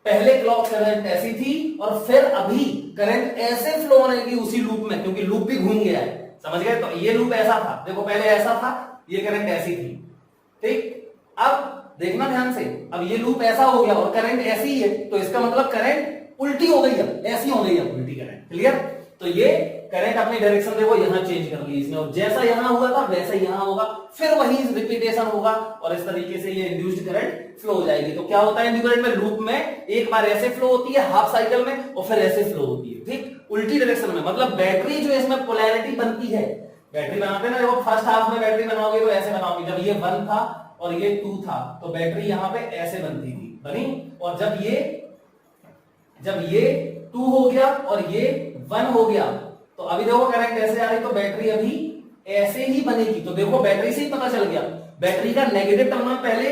पहले क्लॉक करंट ऐसी थी और फिर अभी करंट ऐसे फ्लो होने की उसी लूप में, क्योंकि लूप भी घूम गया है, समझ गए। तो ये लूप ऐसा था, देखो पहले ऐसा था, ये करंट ऐसी थी, ठीक। अब देखना ध्यान से, अब ये लूप ऐसा हो गया और करंट ऐसी ही है, तो इसका मतलब करंट उल्टी हो गई, अब ऐसी हो गई, अब उल्टी करंट, क्लियर। तो ये करंट अपनी डायरेक्शन देखो यहां चेंज कर ली इसने, और जैसा यहां हुआ था वैसा यहां होगा, फिर वही रिपीटेशन होगा, और इस तरीके से ये इंड्यूस्ड करंट फ्लो हो जाएगी। तो क्या होता है इंड्यूस्ड करंट में, लूप में एक बार ऐसे फ्लो होती है हाफ साइकिल में, और फिर ऐसे फ्लो होती है, ठीक, उल्टी डायरेक्शन में। मतलब बैटरी जो इसमें पोलैरिटी बनती है, बैटरी बनाते हैं ना, जब फर्स्ट हाफ में बैटरी बनाओगे तो ऐसे बनाओगे, जब ये 1 था और ये 2 था तो बैटरी यहां पे ऐसे बनती थी, बनी, और जब ये 2 हो गया और ये 1 हो गया, तो अभी देखो करंट ऐसे आ रही, तो बैटरी अभी ऐसे ही बनेगी। तो देखो बैटरी से ही पता चल गया, बैटरी का नेगेटिव टर्मिनल पहले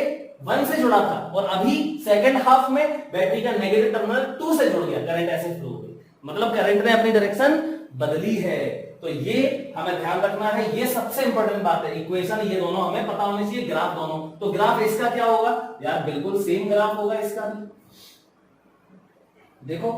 1 से जुड़ा था, और अभी सेकंड हाफ में बैटरी का नेगेटिव टर्मिनल 2 से जुड़ गया, करंट ऐसे फ्लो हो गई, मतलब करंट ने अपनी डायरेक्शन बदली है। तो ये हमें ध्यान रखना है, ये सबसे इंपॉर्टेंट बात है, इक्वेशन ये दोनों हमें पता होनी चाहिए, ग्राफ दोनों। तो ग्राफ इसका क्या होगा यार, बिल्कुल सेम ग्राफ होगा इसका भी, देखो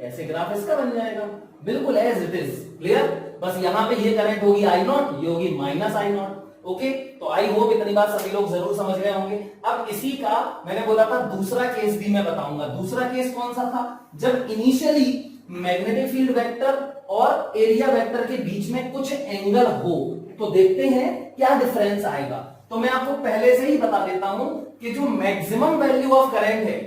ऐसे ग्राफ इसका बन जाएगा, बिल्कुल एज इट इज, क्लियर। बस यहां पे ये करंट होगी I नॉट, ये होगी माइनस I नॉट, ओके। तो आई होप इतनी बात सभी लोग जरूर समझ गए होंगे। अब इसी का मैंने बोला था दूसरा केस भी मैं बताऊंगा। दूसरा केस कौन सा था, जब इनिशियली मैग्नेटिक फील्ड वेक्टर और एरिया वेक्टर के बीच में कुछ एंगल हो, तो देखते हैं क्या डिफरेंस आएगा। तो मैं आपको पहले से ही बता देता हूं कि जो मैक्सिमम वैल्यू ऑफ करंट है,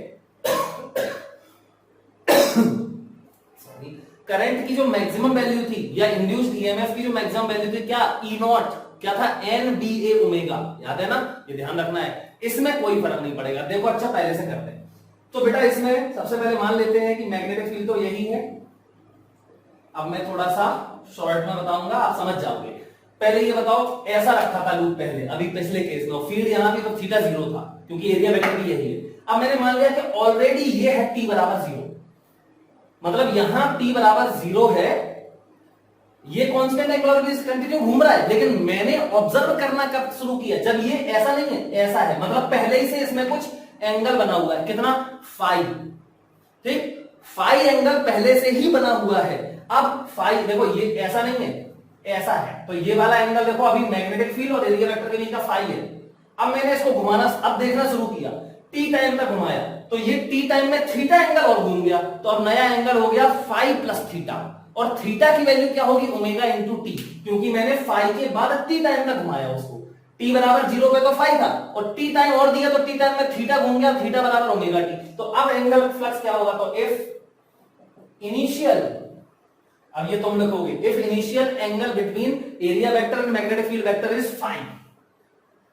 करंट की जो मैक्सिमम वैल्यू थी या इंड्यूस्ड ईएमएफ की जो मैक्सिमम वैल्यू थी, क्या ई नॉट, क्या था NBA ओमेगा, याद है ना, ये ध्यान रखना है, इसमें कोई फर्क नहीं पड़ेगा। देखो अच्छा पहले से करते हैं, तो बेटा इसमें सबसे पहले मान लेते हैं कि मैग्नेटिक फील्ड तो यही है। अब मैं थोड़ा सा शॉर्ट में बताऊंगा, आप समझ जाओगे। पहले ये बताओ, ऐसा रखा था लूप पहले, अभी पिछले केस में फील्ड यहां भी तो थीटा 0 था, क्योंकि एरिया वेक्टर भी यही है। अब मैंने मान लिया कि ऑलरेडी ये है t बराबर 0, मतलब यहां t बराबर 0 है, ये कांस्टेंट है, कंटिन्यू घूम रहा है, लेकिन मैंने ऑब्जर्व करना कब शुरू किया, जब ये ऐसा नहीं है ऐसा है, मतलब पहले ही से इसमें कुछ एंगल बना हुआ है, कितना फाई, ठीक, फाई एंगल पहले से ही बना हुआ है। अब फाई देखो ये ऐसा नहीं है ऐसा है, तो ये वाला एंगल देखो अभी मैग्नेटिक फील्ड और एरिया वेक्टर के बीच का फाई है। अब मैंने इसको घुमाना अब देखना शुरू किया, टी टाइम तक घुमाया, तो ये टी टाइम में थीटा एंगल और घूम गया, तो अब नया एंगल हो गया फाई प्लस थीटा, और थीटा की वैल्यू क्या होगी, ओमेगा इंटू टी, क्योंकि मैंने फाई के बाद टी टाइम तक घुमाया उसको। टी बराबर 0 पे तो फाई था, और टी टाइम और दिया तो टी टाइम में थीटा घूम गया, थीटा बराबर ओमेगा टी। तो अब एंगल फ्लक्स क्या होगा, तो इफ इनिशियल, अब ये तुम लिखोगे, if initial angle between area vector and magnetic field vector is phi,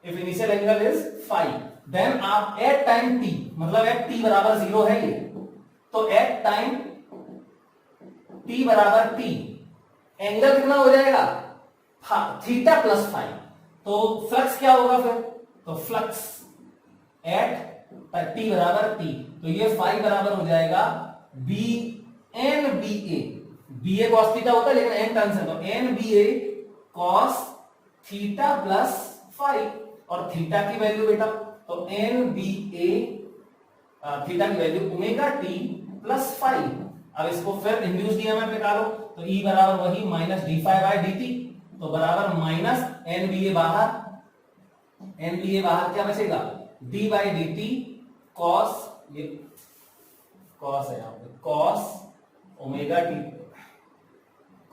if initial angle is phi, then आप एट टाइम t, मतलब एट t बराबर 0 है ये, तो एट टाइम t बराबर t एंगल कितना हो जाएगा, थीटा प्लस फाई। तो फ्लक्स क्या होगा फिर, तो फ्लक्स एट t बराबर t, तो ये फाई बराबर हो जाएगा B N B A, B A cos theta होता है लेकिन एन टर्म्स है, तो N B A cos theta plus phi, और थीटा की वैल्यू बेटा, तो एन बी ए थीटा की value omega T plus phi. अब इसको फिर इंड्यूस्ड ईएमएफ निकालो, तो ई बराबर वही minus D phi by D T, तो बराबर माइनस एन बी ए बाहर, एन बी ए बाहर क्या बचेगा, D by D T cos, ये कॉस है यहाँ पे, cos omega T,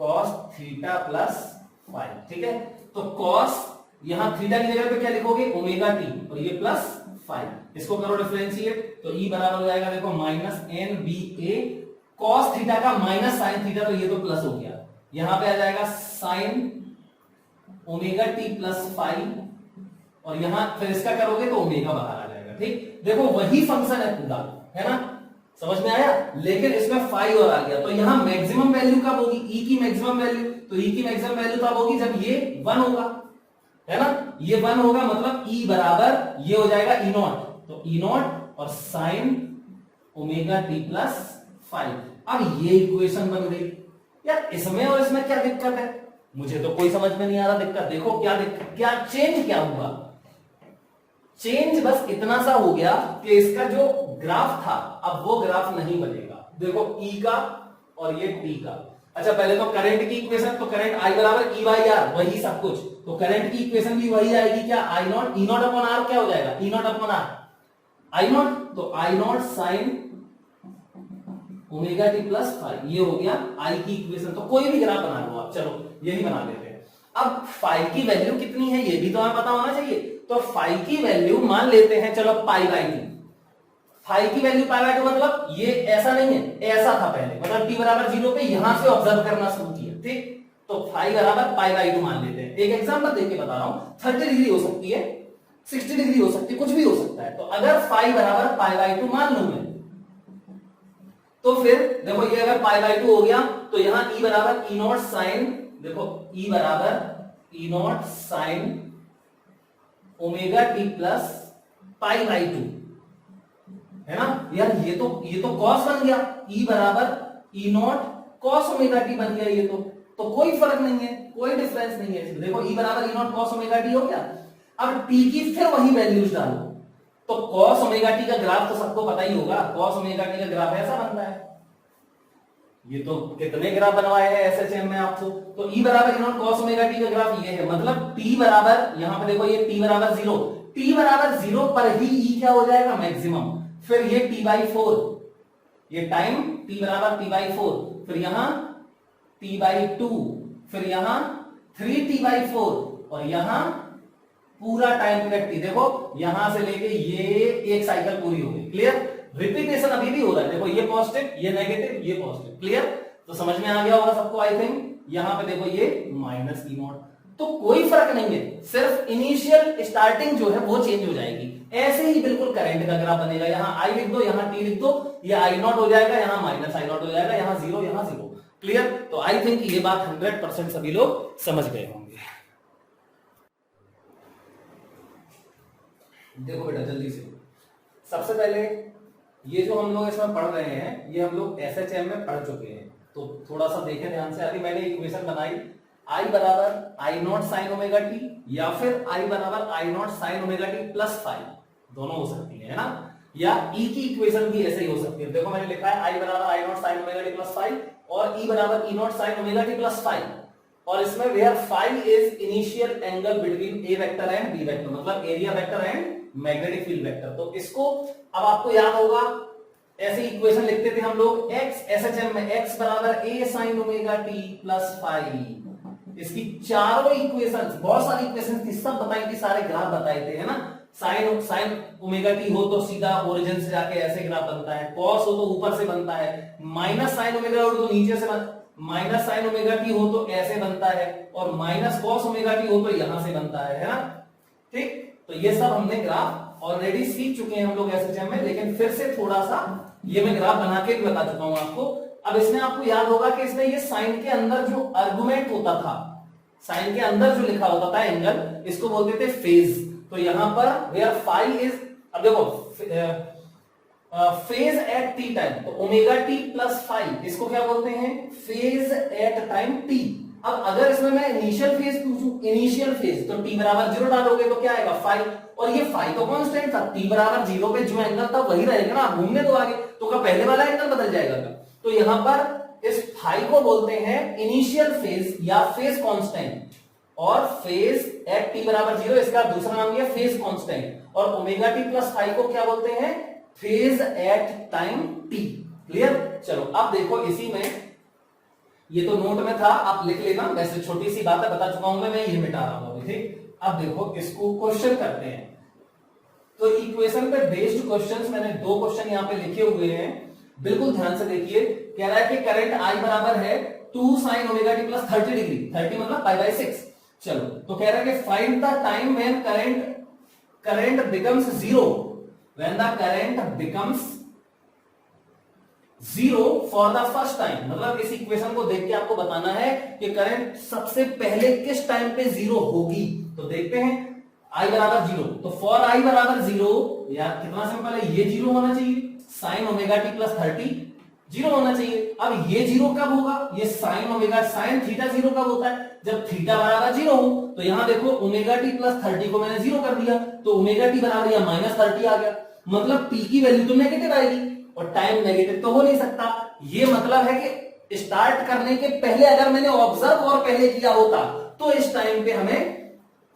cos theta plus five, ठीक है। तो कॉस यहां थीटा की जगह पे क्या लिखोगे, ओमेगा टी, और ये प्लस फाइव, इसको करो डिफरेंशिएट, तो ई बराबर हो जाएगा देखो minus N B A cos theta का माइनस साइन थीटा, तो ये तो प्लस हो गया, यहां पे आ जाएगा sign omega T plus five, और यहां फिर इसका करोगे तो ओमेगा बाहर आ जाएगा, ठीक। देखो वही फंक्शन है पूरा, है ना, समझ में आया, लेकिन इसमें फाइव और आ गया, तो यहां मैक्सिमम वैल्यू कब होगी, ई की मैक्सिमम वैल्यू, तो ई की मैक्सिमम वैल्यू तब होगी जब ये 1 होगा, है ना, ये 1 होगा, मतलब ई बराबर ये हो जाएगा ई नॉट, तो ई नॉट और sign omega T plus five. अब ये इक्वेशन बन गई यार, इसमें और इसमें क्या दिक्कत है, मुझे तो कोई समझ में नहीं आ रहा दिक्कत। देखो क्या दिक्कत, क्या चेंज क्या हुआ, चेंज बस इतना सा हो गया कि इसका जो ग्राफ था अब वो ग्राफ नहीं बनेगा, देखो ई का और ये टी का। अच्छा पहले तो करंट की इक्वेशन, तो करंट आई बराबर ई बाई आर, वही सब कुछ, तो करंट की इक्वेशन भी वही आएगी, क्या I naught, E naught upon R क्या हो जाएगा, E naught upon R I naught, तो I naught sine omega T plus five, ये हो गया आई की इक्वेशन। तो कोई भी ग्राफ बना लो आप, चलो यही बना लेते हैं। अब फाइव की वैल्यू कितनी है ये भी तो हमें पता होना चाहिए, तो फाइव की वैल्यू मान लेते हैं चलो पाई बाई टू, फाइव की वैल्यू पाई बाई टू, मतलब ये ऐसा नहीं है, ऐसा था पहले, मतलब टी बराबर 0 पे यहां से ऑब्जर्व करना शुरू किया, ठीक। तो फाइव बराबर पाई बाई टू मान लेते हैं। एक एग्जांपल देके बता रहा हूं, 30 डिग्री हो सकती है, 60 डिग्री हो सकती है, कुछ भी हो सकता है। तो अगर फाइव बराबर पाई बाई टू मान लूं मैं, तो फिर देखो ये अगर पाई बाई टू हो गया, तो यहां ई बराबर ई नॉट साइन, देखो ई बराबर E naught sine omega T plus pi by two, है ना यार, ये तो कॉस बन गया, ई बराबर E not cos omega T बन गया, ये तो कोई फर्क नहीं है, कोई डिफरेंस नहीं है इसमें। देखो ई बराबर E not cos omega T हो गया। अब टी की फिर वही वैल्यूज डालो, तो cos ओमेगा टी का ग्राफ तो सबको पता ही होगा, cos ओमेगा टी का ग्राफ ऐसा बनता है, ये तो कितने ग्राफ बनवाए हैं एसएचएम में आपको। तो e बराबर E not cos omega T का ग्राफ ये है, मतलब t बराबर, यहां पे देखो ये t बराबर 0, t बराबर 0 पर ही e क्या हो जाएगा, मैक्सिमम, फिर ये t बाई 4, ये टाइम t बराबर t बाई 4, फिर यहां t बाई 2, फिर यहां 3t बाई 4, और यहां पूरा टाइम पीरियड टी, देखो यहां से लेके ये एक साइकिल पूरी हो गई, क्लियर। रिपीटेशन अभी भी हो रहा है, देखो ये पॉजिटिव, ये नेगेटिव, ये पॉजिटिव, क्लियर। तो समझ में आ गया होगा सबको आई थिंक। यहां पे देखो ये माइनस ई नॉट, तो कोई फर्क नहीं है, सिर्फ इनिशियल स्टार्टिंग जो है वो चेंज हो जाएगी। ऐसे ही बिल्कुल करंट का ग्राफ बनेगा, यहां आई लिख दो, यहां टी लिख दो, ये आई नॉट हो जाएगा, यहां माइनस आई नॉट हो जाएगा, यहां 0, यहां 0, क्लियर। तो आई थिंक ये बात 100% सभी लोग समझ गए होंगे। देखो बेटा जल्दी से, सबसे पहले ये जो हम लोग इसमें पढ़ रहे हैं ये हम लोग एसएचएम में पढ़ चुके हैं, तो थोड़ा सा देखें ध्यान से। अभी मैंने इक्वेशन बनाई, आई बराबर I naught sine omega t, या फिर आई बराबर I naught sine omega T plus 5, दोनों हो सकती है ना, या ई की इक्वेशन भी ऐसे ही हो सकती है। देखो मैंने लिखा है आई बराबर I naught sine omega T plus 5 और ई बराबर E naught sine omega T plus 5, और इसमें where phi is initial angle between A vector and B vector, मतलब area vector and magnetic field vector. तो इसको अब आपको याद होगा, ऐसे इक्वेशन लिखते थे हम लोग, x एसएचएम में x बराबर a sin omega t plus phi. इसकी चारों इक्वेशंस, बहुत सारी इक्वेशंस थी, सब बताई थी, सारे ग्राफ बताए थे, है ना। साइन ओमेगा टी हो तो सीधा ओरिजिन से जाके ऐसे ग्राफ बनता है, कॉस हो तो ऊपर से बनता है, माइनस साइन ओमेगा हो तो नीचे से, माइनस साइन ओमेगा टी हो तो ऐसे बनता है, और माइनस कॉस ओमेगा टी हो तो यहां से बनता है ना, ठीक। तो ये सब हमने ग्राफ ऑलरेडी सीख चुके हैं हम लोग एसएचएम में, लेकिन फिर से थोड़ा सा ये मैं ग्राफ बना के भी बता चुका हूं आपको। अब इसमें आपको याद होगा कि इसमें ये साइन के अंदर जो आर्गुमेंट होता था, साइन के अंदर जो लिखा होता था एंगल, इसको बोलते थे फेज। तो यहां पर वेयर फाई इज, अब देखो फेज एट टी टाइम, तो ओमेगा टी प्लस फाई, इसको क्या बोलते हैं, फेज एट टाइम टी। अब अगर इसमें मैं इनिशियल फेज पूछूं, इनिशियल फेज, तो टी बराबर 0 डालोगे तो क्या आएगा, फाई, और ये फाई तो कांस्टेंट था, टी बराबर 0 पे जो एंगल था वही रहेगा ना, घूमने तो आगे, तो क्या पहले वाला एंगल बदल जाएगा क्या। तो यहां पर इस फाई को बोलते हैं इनिशियल फेज या फेज कांस्टेंट, और फेज एट टी बराबर 0 इसका दूसरा नाम है फेज कांस्टेंट, और ओमेगा टी प्लस फाई को क्या बोलते हैं, phase at time T, clear. चलो अब देखो इसी में ये तो नोट में था, आप लिख लेना, वैसे छोटी सी बात है, बता चुका हूं मैं ये मिटा रहा हूं अभी। ठीक, अब देखो इसको क्वेश्चन करते हैं। तो इक्वेशन पे बेस्ड क्वेश्चंस, मैंने 2 क्वेश्चन यहां पे लिखे हुए हैं, बिल्कुल ध्यान से देखिए। कह रहा है कि करंट I बराबर है 2 sin omega T plus 30 degree, 30 मतलब π/6। चलो, तो कह रहा है कि find the time when current becomes zero, when the current becomes zero for the first time. मतलब इस इक्वेशन को देख के आपको बताना है कि करंट सबसे पहले किस टाइम पे जीरो होगी। तो देखते हैं, I बराबर जीरो, तो फॉर I बराबर जीरो, यार कितना सिंपल है, ये जीरो होना चाहिए, sign omega T plus 30 zero होना चाहिए। अब ये जीरो कब होगा, ये sine omega, sine theta zero कब होता है, जब थीटा बराबर जीरो हो। तो यहां देखो ओमेगा टी प्लस 30 को मैंने जीरो कर दिया, तो ओमेगा टी बराबर या -30 आ गया, मतलब टी की वैल्यू तो नेगेटिव आएगी, और टाइम नेगेटिव तो हो नहीं सकता। ये मतलब है कि स्टार्ट करने के पहले अगर मैंने ऑब्जर्व और पहले किया होता तो इस टाइम पे हमें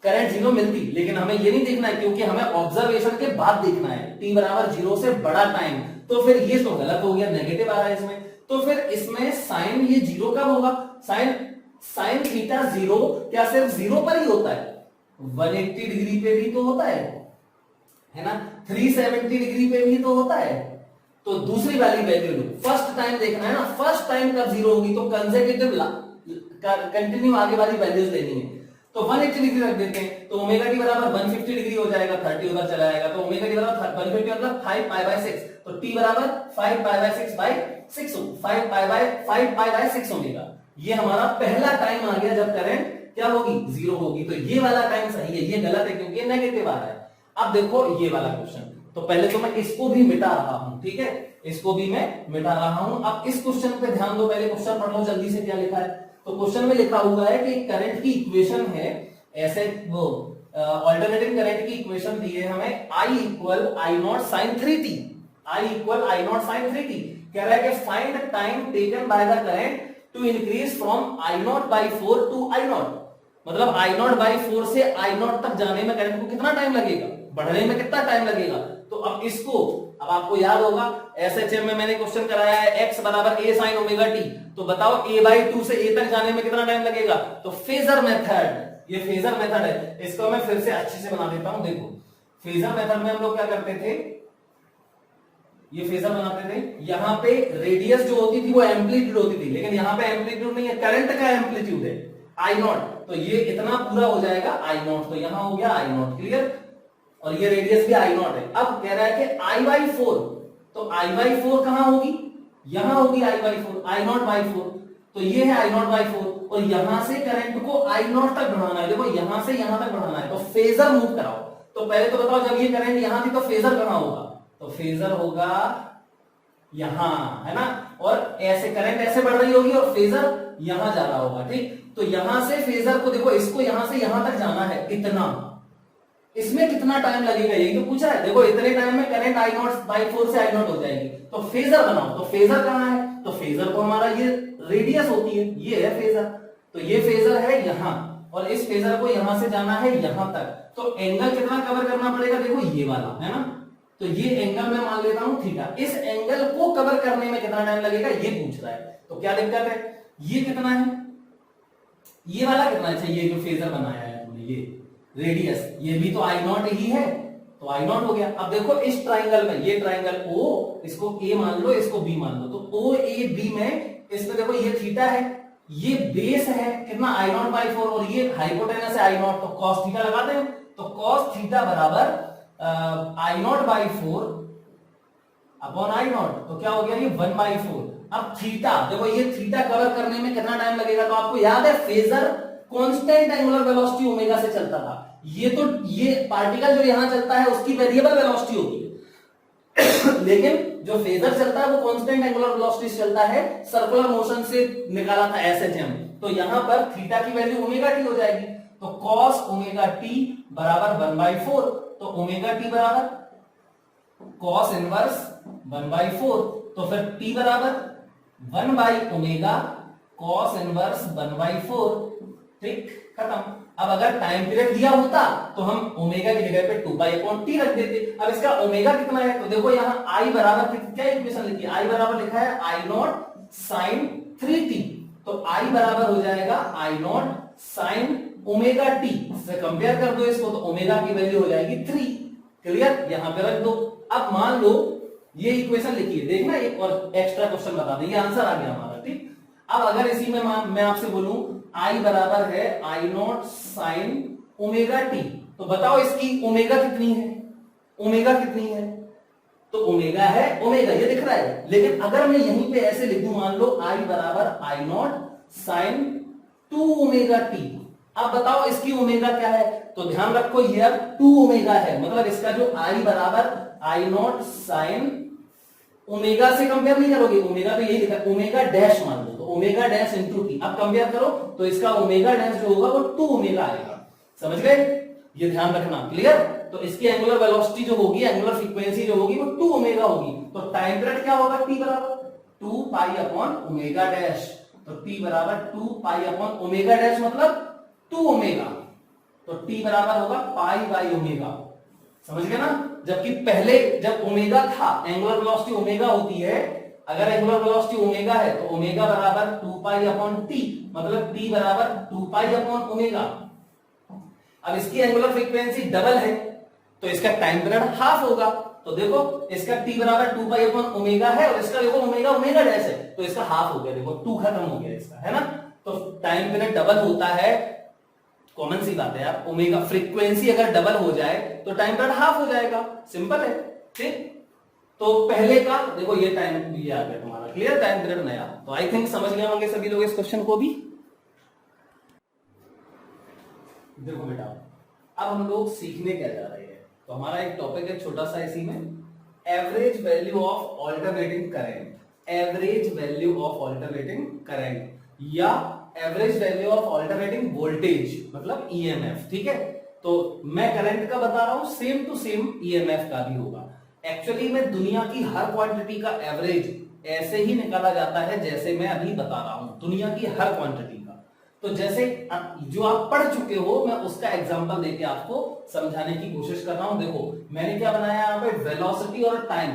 करंट जीरो मिलती, लेकिन हमें ये नहीं देखना है, क्योंकि हमें ऑब्जर्वेशन के बाद देखना है, टी बराबर जीरो से बड़ा टाइम। तो फिर ये तो गलत हो गया, नेगेटिव आ रहा है इसमें। तो फिर इसमें साइन ये जीरो कब होगा, साइन थीटा जीरो क्या सिर्फ जीरो पर ही होता है, 180 डिग्री पे भी तो होता है ना, 370 डिग्री पे भी तो होता है। तो दूसरी वाली वैल्यू लो, फर्स्ट टाइम देखना है ना, फर्स्ट टाइम कब जीरो होगी, तो कंसेक्यूटिव कंटिन्यू आगे वाली वैल्यूज लेनी है। तो 180 डिग्री रख देते हैं, तो ओमेगा टी बराबर 150 डिग्री हो जाएगा, 30 उधर चला जाएगा, तो ओमेगा टी बराबर 150 मतलब 5π/6, तो टी बराबर 5π/6 5π/6 ओमेगा। ये हमारा पहला टाइम आ गया जब करंट क्या होगी, जीरो होगी। तो ये वाला टाइम सही है, ये गलत है क्योंकि ये नेगेटिव आ रहा है। अब देखो ये वाला क्वेश्चन, तो पहले तो मैं इसको भी मिटा रहा हूं, ठीक है, इसको भी मैं मिटा रहा हूं। अब इस क्वेश्चन पे ध्यान दो, पहले क्वेश्चन पढ़ लो जल्दी से, क्या लिखा है। तो क्वेश्चन में लिखा हुआ है कि करंट की इक्वेशन है ऐसे, वो अल्टरनेटिंग करंट की इक्वेशन दी है हमें, I equal I0 sin 3t, I equal I0 sin 3t। कह रहा है कि find time taken by the current to increase from I0/4 to I0, मतलब I0/4 से I0 तक जाने में करंट को कितना टाइम लगेगा, बढ़ने में कितना टाइम लगेगा। तो अब इसको, अब आपको याद होगा एसएचएम में मैंने क्वेश्चन कराया है x बराबर a sin ओमेगा t, तो बताओ a/2 से a तक जाने में कितना टाइम लगेगा। तो फेजर मेथड, ये फेजर मेथड है, इसको मैं फिर से अच्छे से बना देता हूं। देखो फेजर मेथड में हम लोग क्या करते थे, ये फेजर बनाते थे, यहां पे रेडियस जो होती थी वो एम्पलीट्यूड होती थी, लेकिन यहां पे एम्पलीट्यूड नहीं है, करंट का एम्पलीट्यूड है I0, तो ये इतना पूरा हो जाएगा I0, तो यहां हो गया I0, क्लियर, और ये रेडियस भी I0 है। अब कह रहा है कि I/4, तो I/4 कहां होगी, यहां होगी I/4, I0/4, तो ये है I0/4, और यहां से करंट को I0 तक बढ़ाना है, देखो यहां से यहां तक बढ़ाना है, तो फेजर मूव कराओ। तो पहले तो बताओ जब ये करंट यहां थी तो फेजर कहां होगा, तो फेजर होगा यहां, है ना, और ऐसे करंट ऐसे बढ़ रही होगी और फेजर यहां जा रहा होगा, ठीक। तो यहां से फेजर को देखो, इसको यहां से यहां तक जाना है, इतना, इसमें कितना टाइम लगेगा ये तो पूछा है। देखो इतने टाइम में करंट I0/4 से I0 हो जाएगी, तो फेजर बनाओ। तो फेजर कहां है, तो फेजर तो हमारा ये रेडियस होती है, ये है फेजर, तो ये फेजर है यहां, और इस फेजर को यहां से जाना है यहां तक, तो एंगल कितना कवर करना पड़ेगा, देखो ये वाला है ना, तो ये एंगल मैं मान लेता हूं थीटा, इस एंगल को कवर करने में कितना टाइम लगेगा ये पूछ रहा है। तो क्या दिक्कत है, ये कितना है, ये वाला कितना चाहिए जो फेजर बनाया है तुमने, ये रेडियस, ये भी तो I0 ही है, तो I0 हो गया। अब देखो इस ट्राइंगल में, ये ट्राइंगल O, इसको A मान लो, इसको B मान लो, तो OAB में इसमें देखो ये थीटा है, ये बेस है कितना I0/4, और ये हाइपोटेनस है I0, तो cos थीटा लगा दें, तो cos थीटा बराबर I0/4 अपॉन I0, तो क्या हो गया ये 1/4। अब थीटा देखो, ये थीटा कवर करने में कितना टाइम लगेगा, तो आपको याद है phasor constant angular velocity omega से चलता था, ये तो ये पार्टिकल जो यहां चलता है उसकी वेरिएबल वेलोसिटी होती है लेकिन जो फेजर चलता है वो कांस्टेंट एंगुलर वेलोसिटी से चलता है, सर्कुलर मोशन से निकाला था एसएचएम, तो यहां पर थीटा की वैल्यू ओमेगा टी हो जाएगी, तो cos ओमेगा टी बराबर 1/4, तो ओमेगा टी बराबर cos इनवर्स 1/4, तो फिर टी बराबर 1/ओमेगा cos इनवर्स 1/4, ठीक, खत्म। अब अगर टाइम पीरियड दिया होता तो हम ओमेगा की जगह पे 2π/t रख देते। अब इसका ओमेगा कितना है, तो देखो यहाँ I बराबर क्या इक्वेशन लिखी है, I बराबर लिखा है I0 sin 3t, तो आई बराबर हो जाएगा I naught sine omega T से कंपेयर कर दो इसको, तो ओमेगा की वैल्यू हो जाएगी 3। क्लियर, यहां पे रख दो। अब मान लो ये इक्वेशन लिखिए, देखना एक और एक्स्ट्रा क्वेश्चन बता दें, ये आंसर आ गया हमारा, ठीक। अब अगर इसी में मैं आपसे बोलूं आई बराबर है आई नॉट साइन ओमेगा टी, तो बताओ इसकी ओमेगा कितनी है, ओमेगा कितनी है, तो ओमेगा है ओमेगा, ये दिख रहा है। लेकिन अगर मैं यहीं पे ऐसे लिख दूं, मान लो आई बराबर I naught sign 2 omega T, अब बताओ इसकी ओमेगा क्या है, तो ध्यान रखो ये 2 ओमेगा है, मतलब इसका जो आई बराबर आई नॉट साइन ओमेगा से कंपेयर नहीं करोगे, ओमेगा तो यही लिखा है, ओमेगा डैश मान लो, तो ओमेगा डैश इंटू टी, अब कंपेयर करो तो इसका ओमेगा डैश जो होगा वो 2 ओमेगा आएगा। समझ गए, ये ध्यान रखना। क्लियर, तो इसकी एंगुलर वेलोसिटी जो होगी, एंगुलर फ्रीक्वेंसी जो होगी वो 2 ओमेगा होगी, तो टाइम पीरियड क्या होगा, टी बराबर 2 पाई अपॉन ओमेगा डैश, तो टी बराबर 2 पाई अपॉन ओमेगा डैश मतलब 2 ओमेगा, तो टी बराबर होगा पाई बाई ओमेगा। समझ गए ना, जबकि पहले जब ओमेगा था, एंगुलर वेलोसिटी ओमेगा होती है, अगर एंगुलर वेलोसिटी ओमेगा है तो ओमेगा बराबर 2 पाई अपॉन टी, मतलब टी बराबर 2 पाई अपॉन ओमेगा। अब इसकी एंगुलर फ्रीक्वेंसी डबल है, तो इसका टाइम पीरियड हाफ होगा, तो देखो इसका टी बराबर 2 पाई अपॉन ओमेगा है और इसका देखो ओमेगा ओमेगा डैश है, तो इसका हाफ हो गया, देखो 2 खत्म हो गया इसका, है ना। तो टाइम पीरियड डबल होता है, कॉमन सी बात है यार, ओमेगा फ्रीक्वेंसी अगर डबल हो जाए तो टाइम पीरियड हाफ हो जाएगा, सिंपल है, ठीक। तो पहले का देखो ये टाइम ये आ गया तुम्हारा, क्लियर, टाइम पीरियड नया। तो आई थिंक समझ गए होंगे सभी लोग इस क्वेश्चन को भी। देखो बेटा, अब हम लोग सीखने क्या जा रहे हैं, तो हमारा एक टॉपिक है छोटा सा इसी में, average value of alternating current, average value of alternating current या average value of alternating voltage, मतलब ईएमएफ, ठीक है। तो मैं करंट का बता रहा हूं, सेम टू सेम ईएमएफ का भी होगा। एक्चुअली में दुनिया की हर क्वांटिटी का एवरेज ऐसे ही निकाला जाता है जैसे मैं अभी बता रहा हूं, दुनिया की हर क्वांटिटी का। तो जैसे जो आप पढ़ चुके हो, मैं उसका एग्जांपल देके आपको समझाने की कोशिश कर रहा हूं। देखो मैंने क्या बनाया यहाँ पे, वेलोसिटी और time,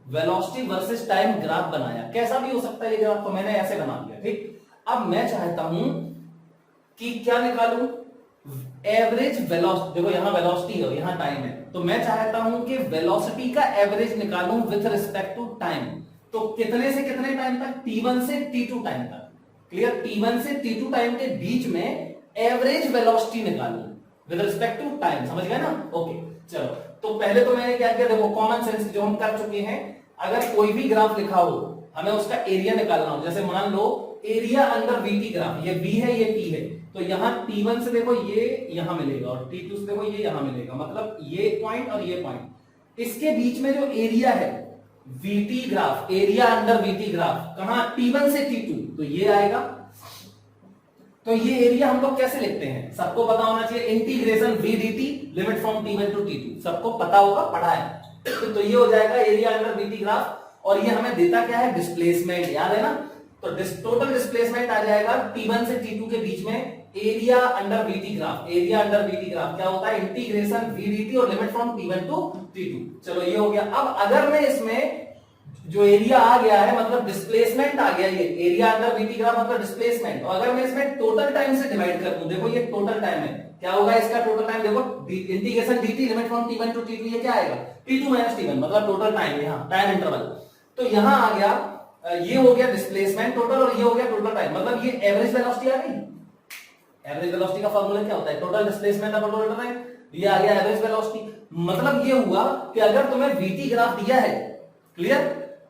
velocity versus time graph बनाया, कैसा भी हो सकता है ये ग्राफ, तो मैंने ऐसे बना दिया, ठीक। अब मैं चाहता हूं कि क्या निकालूं, एवरेज वेलोसिटी, देखो यहां वेलोसिटी है यहां टाइम है, तो मैं चाहता हूं कि वेलोसिटी का एवरेज निकालूं विथ रिस्पेक्ट टू टाइम। तो कितने से कितने टाइम तक, t1 से t2 टाइम तक। क्लियर, t1 से t2 टाइम के बीच में एवरेज वेलोसिटी निकालूं विद रिस्पेक्ट टू टाइम, समझ गए ना। ओके चलो, तो पहले तो मैंने क्या किया, देखो कॉमन सेंस जो हम कर चुके हैं, अगर कोई भी ग्राफ लिखा हो हमें उसका एरिया निकालना हो, जैसे मान लो एरिया अंडर वीटी ग्राफ, ये v है ये t है, तो यहां t1 से देखो ये यहां मिलेगा और t2 से देखो ये यहां मिलेगा, मतलब ये पॉइंट और ये पॉइंट, इसके बीच में जो एरिया है VT graph, area under VT graph कहां, t1 से t2, तो ये आएगा। तो ये एरिया हम लोग कैसे लिखते हैं, सबको पता होना चाहिए, integration v dt limit from t1 to t2, सबको पता होगा, पढ़ा है। तो ये हो जाएगा एरिया अंडर वीटी ग्राफ, और ये हमें देता क्या है, डिस्प्लेसमेंट, याद है ना। तो टोटल डिस्प्लेसमेंट आ जाएगा t1 से t2 के बीच में area under VT graph, area under VT graph क्या होता है, इंटीग्रेशन v dt और limit from t1 to t2। चलो ये हो गया। अब अगर मैं इसमें जो एरिया आ गया है मतलब डिस्प्लेसमेंट आ गया, ये एरिया अंडर वीटी ग्राफ मतलब डिस्प्लेसमेंट, और अगर मैं इसमें टोटल टाइम से डिवाइड कर दूं, देखो ये टोटल टाइम है, क्या होगा इसका टोटल टाइम, देखो integration dt limit from t1 to t2, ये क्या आएगा, t2 माइनस t1, मतलब टोटल टाइम, यहाँ टाइम इंटरवल। तो यहां आ गया, ये हो गया डिस्प्लेसमेंट टोटल और ये हो गया टोटल टाइम, मतलब ये एवरेज वेलोसिटी आ गई। एवरेज वेलोसिटी का फॉर्मूला क्या होता है, total displacement upon total time, ये आ गया एवरेज वेलोसिटी। मतलब ये हुआ कि अगर तुम्हें वीटी ग्राफ दिया है, क्लियर,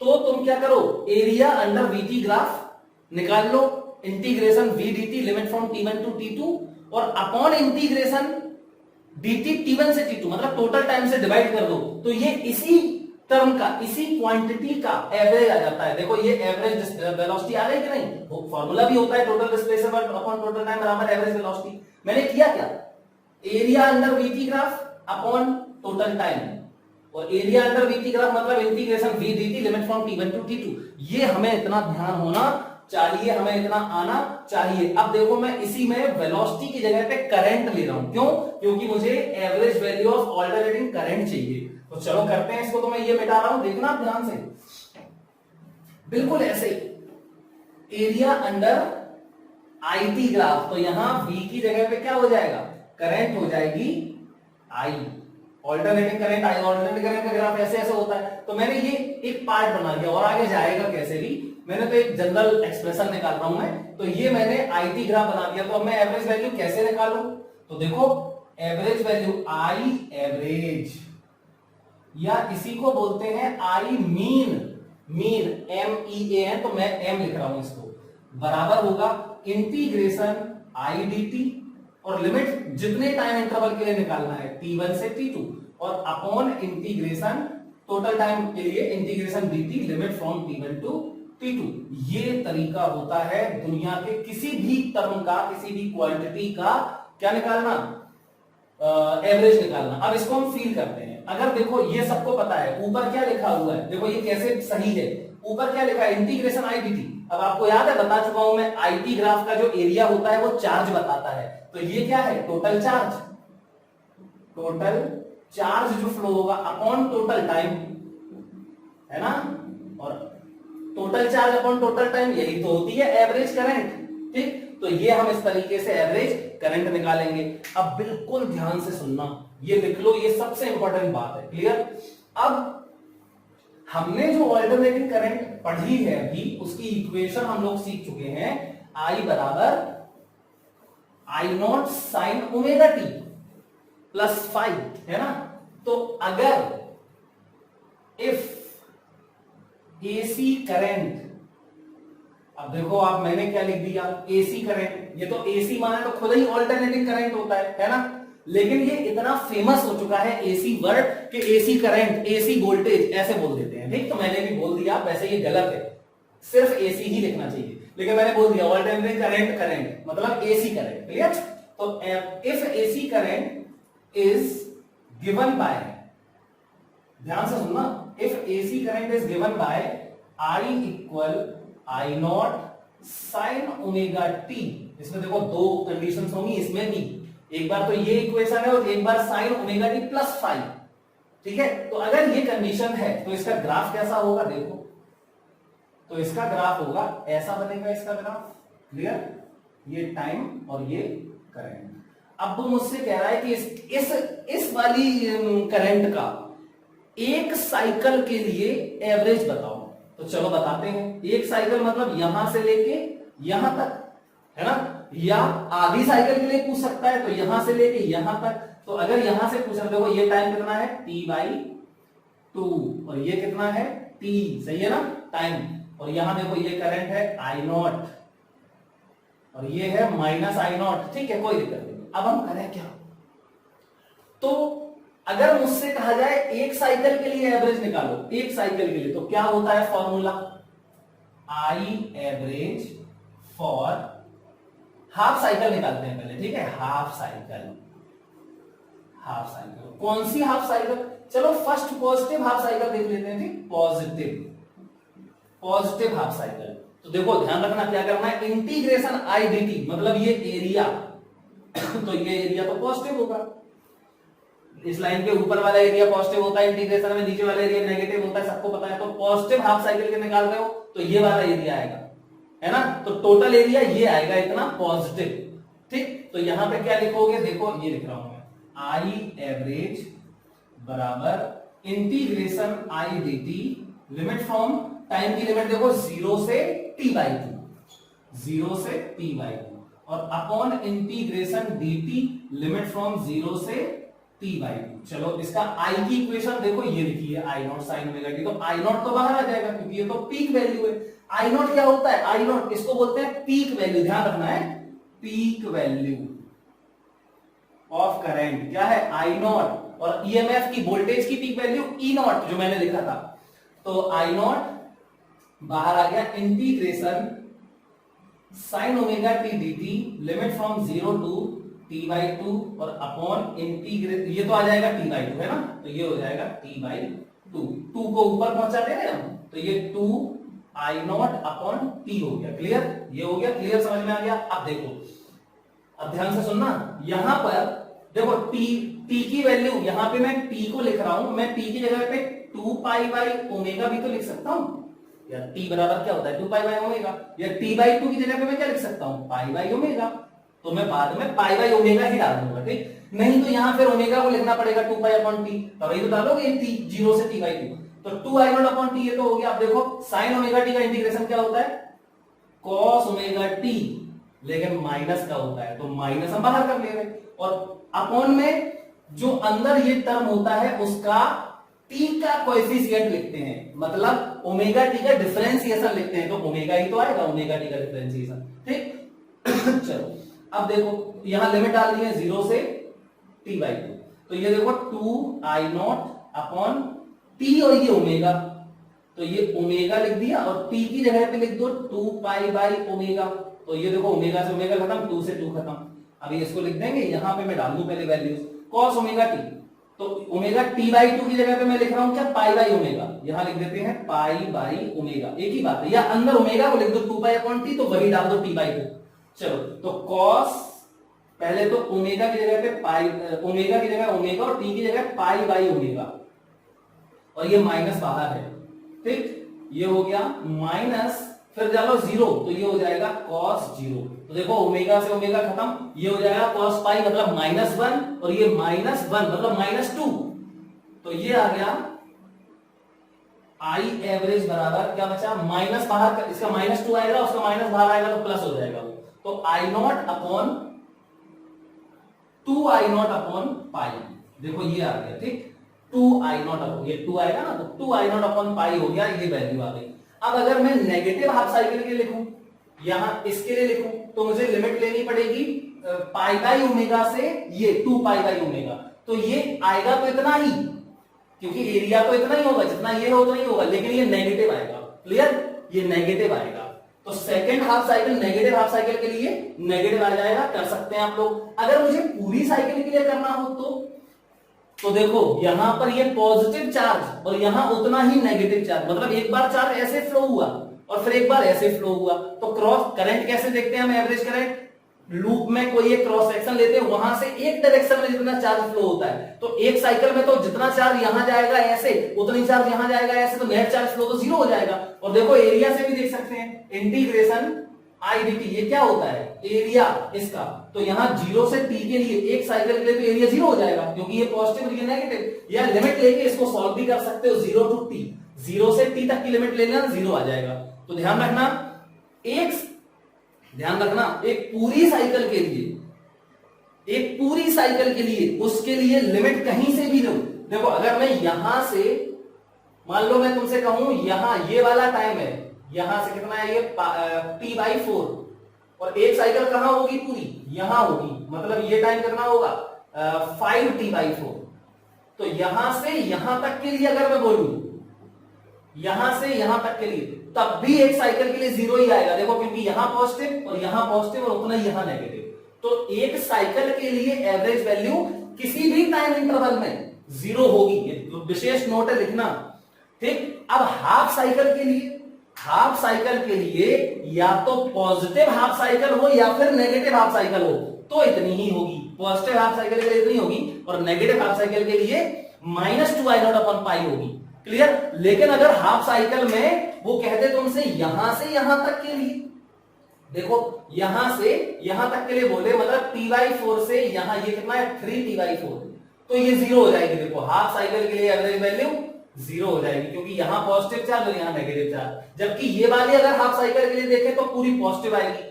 तो तुम क्या करो, एरिया अंडर वीटी ग्राफ निकाल लो, integration v dt limit from t1 to t2 और अपॉन इंटीग्रेशन dt t1 से t2, मतलब टोटल टाइम से डिवाइड कर दो, तो ये इसी टर्म का, इसी क्वांटिटी का एवरेज आ जाता है। देखो ये एवरेज वेलोसिटी आ गई कि नहीं, फॉर्मूला भी होता है total displacement upon total time बराबर एवरेज वेलोसिटी। मैंने किया क्या, area under VT graph upon total time, और एरिया अंडर वीटी ग्राफ मतलब integration v dt limit from t1 to t2। ये हमें इतना ध्यान होना चाहिए, हमें इतना आना चाहिए। अब देखो मैं इसी में वेलोसिटी की जगह पे करंट ले रहा हूं, क्यों, क्योंकि मुझे average value of alternating current चाहिए। तो चलो करते हैं इसको, तो मैं ये मिटा रहा हूं, देखना ध्यान से, बिल्कुल ऐसे ही एरिया अंडर IT ग्राफ, तो यहां V की जगह पे क्या हो जाएगा, करंट हो जाएगी I। Alternating current I, alternating current का ग्राफ ऐसे ऐसे होता है। तो मैंने ये एक पार्ट बना दिया और आगे जाएगा कैसे भी, मैंने तो एक जनरल एक्सप्रेशन निकाल रहा हूं मैं, तो ये मैंने IT ग्राफ बना दिया। तो अब मैं एवरेज वैल्यू कैसे निकालूं, तो देखो एवरेज वैल्यू I एवरेज, या इसी को बोलते हैं I मीन, मीन MEAN, तो मैं M लिख रहा हूं इसको, बराबर होगा इंटीग्रेशन I dt, और लिमिट जितने टाइम इंटरवल के लिए निकालना है T1 से T2, और अपॉन इंटीग्रेशन टोटल टाइम के लिए integration dt, limit from T1 to T2। ये तरीका होता है दुनिया के किसी भी टर्म का, किसी भी क्वांटिटी का क्या निकालना, एवरेज निकालना। अब इसको हम फील करते हैं। अगर देखो ये सबको पता है, ऊपर क्या लिखा हुआ है, देखो ये कैसे सही है, ऊपर क्या लिखा है, इंटीग्रेशन I dt। अब आपको याद है, बता चुका हूं मैं, IT ग्राफ का जो एरिया होता है वो चार्ज बताता है, तो ये क्या है, टोटल चार्ज, टोटल चार्ज जो फ्लो होगा अपॉन टोटल टाइम, है ना, और total charge upon total time, यही तो होती है एवरेज करंट। ठीक, तो ये हम इस तरीके से एवरेज करंट निकालेंगे। अब बिल्कुल ध्यान से सुनना, ये लिख लो, ये सबसे इंपॉर्टेंट बात है, क्लियर। अब हमने जो ऑल्टरनेटिंग करंट पढ़ी है अभी, उसकी इक्वेशन हम लोग सीख चुके हैं, I बराबर I naught sine omega T plus 5, है ना। तो अगर इफ AC करंट, अब देखो आप, मैंने क्या लिख दिया, AC करंट, ये तो AC माना तो खुद ही ऑल्टरनेटिंग करंट होता है ना, लेकिन ये इतना फेमस हो चुका है AC वर्ड कि AC करंट, AC वोल्टेज ऐसे बोल देते हैं। ठीक, तो मैंने भी बोल दिया, वैसे ये गलत है, सिर्फ AC ही लिखना चाहिए, लेकिन मैंने बोल दिया ऑल्टरनेटिंग करंट, करंट मतलब AC करंट, क्लियर। तो if AC current is given by, ध्यान से सुनना, if AC current is given by I equal I naught sine omega T, इसमें देखो दो कंडीशंस होंगी, इसमें भी एक बार तो ये इक्वेशन है और एक बार साइन ओमेगा टी प्लस 5। ठीक है, तो अगर ये कंडीशन है तो इसका ग्राफ कैसा होगा, देखो, तो इसका ग्राफ होगा ऐसा बनेगा, इसका ग्राफ, क्लियर, ये टाइम और ये करंट। अब वो मुझसे कह रहा है कि इस वाली करंट का एक साइकिल के लिए एवरेज बताओ, तो चलो बताते हैं। एक साइकिल मतलब यहां से लेके यहां तक, है ना, या आधी साइकिल के लिए पूछ सकता है, तो यहां से लेके यहां तक। तो अगर यहां से पूछ रहे, देखो ये टाइम कितना है T/2, और ये कितना है T, सही है ना, टाइम, और यहां देखो ये करंट है I नॉट और ये है माइनस I नॉट। ठीक है, कोई दिक्कत नहीं। अब हम करें क्या, तो अगर मुझसे कहा जाए एक साइकिल के लिए एवरेज निकालो, एक साइकिल के लिए, तो क्या होता है formula, I average for half cycle निकालते हैं पहले। ठीक है, हाफ साइकिल, हाफ साइकिल, कौन सी हाफ साइकिल, चलो फर्स्ट पॉजिटिव हाफ साइकिल देख लेते हैं। ठीक, पॉजिटिव हाफ साइकिल। तो देखो ध्यान रखना क्या करना है, इंटीग्रेशन I dt, मतलब ये एरिया तो ये एरिया तो पॉजिटिव होगा, इस लाइन के ऊपर वाला एरिया पॉजिटिव होता है इंटीग्रेशन में, नीचे वाला एरिया नेगेटिव होता है, सबको पता है। तो पॉजिटिव हाफ साइकिल के निकाल रहे हो तो ये वाला एरिया आएगा, है ना, तो टोटल एरिया ये आएगा इतना पॉजिटिव। ठीक, तो यहां पे क्या लिखोगे, देखो ये लिख रहा हूं मैं, I एवरेज बराबर integration I dt, limit from, time की लिमिट देखो 0 से T/2, 0 से T/2, और upon integration dt, limit from 0 से T/2। चलो इसका I की इक्वेशन देखो ये लिखी है, I naught sine omega T, तो I नॉट तो बाहर आ जाएगा क्योंकि ये तो पीक वैल्यू है। I नॉट क्या होता है, I नॉट इसको बोलते हैं पीक वैल्यू, ध्यान रखना है, पीक वैल्यू ऑफ करंट क्या है, I नॉट, और EMF की, वोल्टेज की पीक वैल्यू E नॉट, जो मैंने लिखा था। तो I नॉट बाहर आ गया, integration sine omega T dt, limit from 0 to T/2, और अपॉन इंटीग्रेट, ये तो आ जाएगा T/2, है ना, तो ये हो जाएगा T/2, 2 को ऊपर पहुंचा दे रहे हम, तो ये 2 I नॉट अपॉन T हो गया, क्लियर, ये हो गया, क्लियर, समझ में आ गया। अब देखो, अब ध्यान से सुनना, यहां पर देखो T की वैल्यू, यहां पे मैं T को लिख रहा हूं, मैं T की जगह पे 2 पाई बाई ओमेगा भी तो लिख सकता हूं, या t बराबर क्या होता है 2 पाई बाई ओमेगा, या t बाई 2 की जगह पे मैं क्या लिख सकता हूं पाई बाई ओमेगा, तो मैं बाद में पाई बाई ओमेगा ही डाल दूंगा, ठीक। नहीं तो यहां फिर ओमेगा को लिखना पड़ेगा 2 पाई अपॉन टी, तो वही तो डालोगे t 0 से t बाई 2, तो 2 आई नॉट अपॉन टी, ये तो हो गया। आप देखो साइन ओमेगा टी का इंटीग्रेशन क्या होता है cos ओमेगा टी, लेकिन माइनस का होता है, तो माइनस हम बाहर कर ले रहे, और अपॉन में जो अंदर ये टर्म होता है उसका t का कोएफिशिएंट लिखते हैं, मतलब ओमेगा टी का डिफरेंशिएशन लिखते हैं, तो ओमेगा ही तो आएगा ओमेगा टी का डिफरेंशिएशन, ठीक। चलो अब देखो यहां लिमिट डाल दी है 0 से t बाई 2, तो ये देखो 2 आई नॉट अपॉन टी, और ये ओमेगा, तो ये ओमेगा लिख दिया और t की जगह पे लिख दो 2 पाई बाई ओमेगा, तो ये देखो ओमेगा से ओमेगा खत्म, 2 से 2 खत्म। अभी इसको लिख देंगे, यहां पे मैं डाल दूं पहले वैल्यूज cos ओमेगा टी, तो ओमेगा t बाई 2 की जगह पे मैं लिख रहा हूं क्या पाई बाई ओमेगा, यहां लिख देते हैं पाई बाई ओमेगा, एक ही बात है, या अंदर ओमेगा को लिख दो 2 पाई अपॉन टी, तो वही डाल दो t बाई 2। चलो तो cos पहले तो ओमेगा की जगह पे पाई, ओमेगा की जगह ओमेगा और t की जगह पाई बाई ओमेगा, और ये माइनस बाहर है, ठीक। ये हो गया माइनस, फिर डालो 0, तो ये हो जाएगा cos 0, तो देखो ओमेगा से ओमेगा खत्म, ये हो जाएगा cos पाई मतलब -1, और ये -1 मतलब -2, तो ये आ गया आई एवरेज बराबर क्या बचा माइनस बाहर का, इसका -2 आएगा, उसका माइनस बाहर आएगा तो प्लस हो जाएगा, तो I naught upon 2 I naught upon pi, देखो ये आ गया, ठीक। 2 आई नॉट अपॉन, ये 2 आएगा ना, तो 2 आई नॉट अपॉन पाई हो गया, ये वैल्यू आ गई। अब अगर मैं नेगेटिव हाफ साइकिल के लिए लिखूं, यहां इसके लिए लिखूं, तो मुझे लिमिट लेनी पड़ेगी पाई बाई ओमेगा से ये 2 पाई बाई ओमेगा, तो ये आएगा तो इतना ही, क्योंकि एरिया तो इतना ही होगा जितना ये हो उतना ही होगा, लेकिन ये नेगेटिव आएगा, क्लियर, ये नेगेटिव आएगा, तो second half cycle negative half cycle के लिए नेगेटिव आ जाएगा, कर सकते हैं आप लोग। अगर मुझे पूरी साइकिल के लिए करना हो तो देखो यहां पर ये पॉजिटिव चार्ज और यहां उतना ही नेगेटिव चार्ज, मतलब एक बार चार्ज ऐसे फ्लो हुआ और फिर एक बार ऐसे फ्लो हुआ, तो क्रॉस करंट कैसे देखते हैं हम, एवरेज करंट लूप में कोई एक क्रॉस सेक्शन लेते हैं, वहां से एक डायरेक्शन में जितना चार्ज फ्लो होता है, तो एक साइकिल में तो जितना चार्ज यहां जाएगा ऐसे, उतनी चार्ज यहां जाएगा ऐसे, तो नेट चार्ज फ्लो तो 0 हो जाएगा। और देखो एरिया से भी देख सकते हैं, इंटीग्रेशन आई dt, ये क्या होता है एरिया इसका, तो यहां 0 से t के लिए एक साइकिल के लिए तो एरिया 0 हो जाएगा, क्योंकि ये पॉजिटिव और ये नेगेटिव, या लिमिट लेके इसको सॉल्व भी कर सकते हो 0 टू t, 0 से t तक की लिमिट ले लेना 0 आ जाएगा। तो ध्यान रखना एक पूरी साइकिल के लिए, एक पूरी साइकिल के लिए उसके लिए लिमिट कहीं से भी लो, देखो अगर मैं यहां से मान लो मैं तुमसे कहूं यहां ये वाला टाइम है, यहां से कितना है ये t बाई 4, और एक साइकिल कहां होगी पूरी यहां होगी, मतलब ये टाइम कितना होगा 5t बाई 4, तो यहां से यहां तक के लिए अगर मैं बोलूं यहां से यहां तक के लिए, तब भी एक साइकिल के लिए 0 ही आएगा, देखो क्योंकि यहां पॉजिटिव और यहां पॉजिटिव और उतना ही यहां नेगेटिव, तो एक साइकिल के लिए एवरेज वैल्यू किसी भी टाइम इंटरवल में 0 होगी, ये विशेष नोट है लिखना, ठीक। अब हाफ साइकिल के लिए या तो पॉजिटिव हाफ साइकिल हो या फिर नेगेटिव हाफ साइकिल हो, तो इतनी ही होगी, पॉजिटिव हाफ साइकिल के लिए इतनी होगी, और नेगेटिव हाफ साइकिल के लिए -2 आई नॉट अपॉन पाई होगी, क्लियर। लेकिन अगर हाफ साइकिल में वो कहते तुमसे यहां से यहां तक के लिए, देखो यहां से यहां तक के लिए बोले, मतलब t बाई 4 से यहां ये कितना है 3t बाई 4, तो ये 0 हो जाएगी, देखो हाफ साइकिल के लिए एवरेज वैल्यू 0 हो जाएगी, क्योंकि यहां पॉजिटिव चार्ज और यहां नेगेटिव चार्ज, जबकि ये वाली अगर हाफ साइकिल के लिए देखें तो पूरी पॉजिटिव आएगी,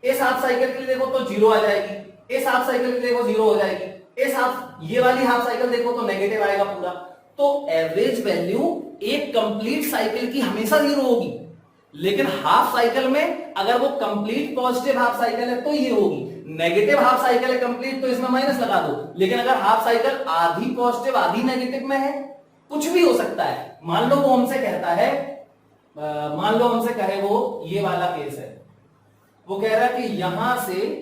इस हाफ साइकिल के लिए देखो तो 0 आ जाएगी, इस हाफ साइकिल के लिए देखो 0 हो जाएगी, इस हाफ ये वाली हाफ साइकिल देखो तो नेगेटिव आएगा पूरा, तो एवरेज वैल्यू एक कंप्लीट साइकिल की हमेशा 0 होगी, लेकिन हाफ साइकिल में अगर वो कंप्लीट पॉजिटिव हाफ साइकिल है तो ये होगी, नेगेटिव हाफ साइकिल है कंप्लीट तो इसमें माइनस लगा दो, लेकिन अगर हाफ साइकिल आधी पॉजिटिव आधी नेगेटिव में है, कुछ भी हो सकता है, मान लो वो हमसे कहता है, मान लो हमसे कहे वो ये वाला केस है, वो कह रहा है कि यहां से,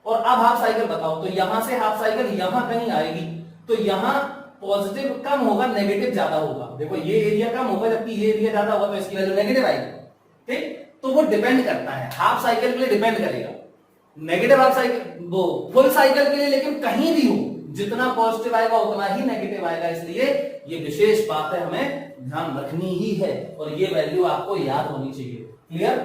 और अब हाफ साइकिल बताओ, तो यहां से हाफ साइकिल यहां कहीं आएगी, तो यहां पॉजिटिव कम होगा नेगेटिव ज्यादा होगा, देखो ये एरिया कम होगा जबकि ये एरिया ज्यादा होगा, तो इसकी वैल्यू नेगेटिव आएगी, ठीक। तो वो डिपेंड करता है, हाफ साइकिल के लिए डिपेंड करेगा, नेगेटिव हाफ साइकिल वो फुल साइकिल के लिए, लेकिन कहीं भी हो जितना पॉजिटिव आएगा उतना ही नेगेटिव आएगा, इसलिए ये विशेष बात है, हमें ध्यान रखनी ही है और ये वैल्यू आपको याद होनी चाहिए। क्लियर?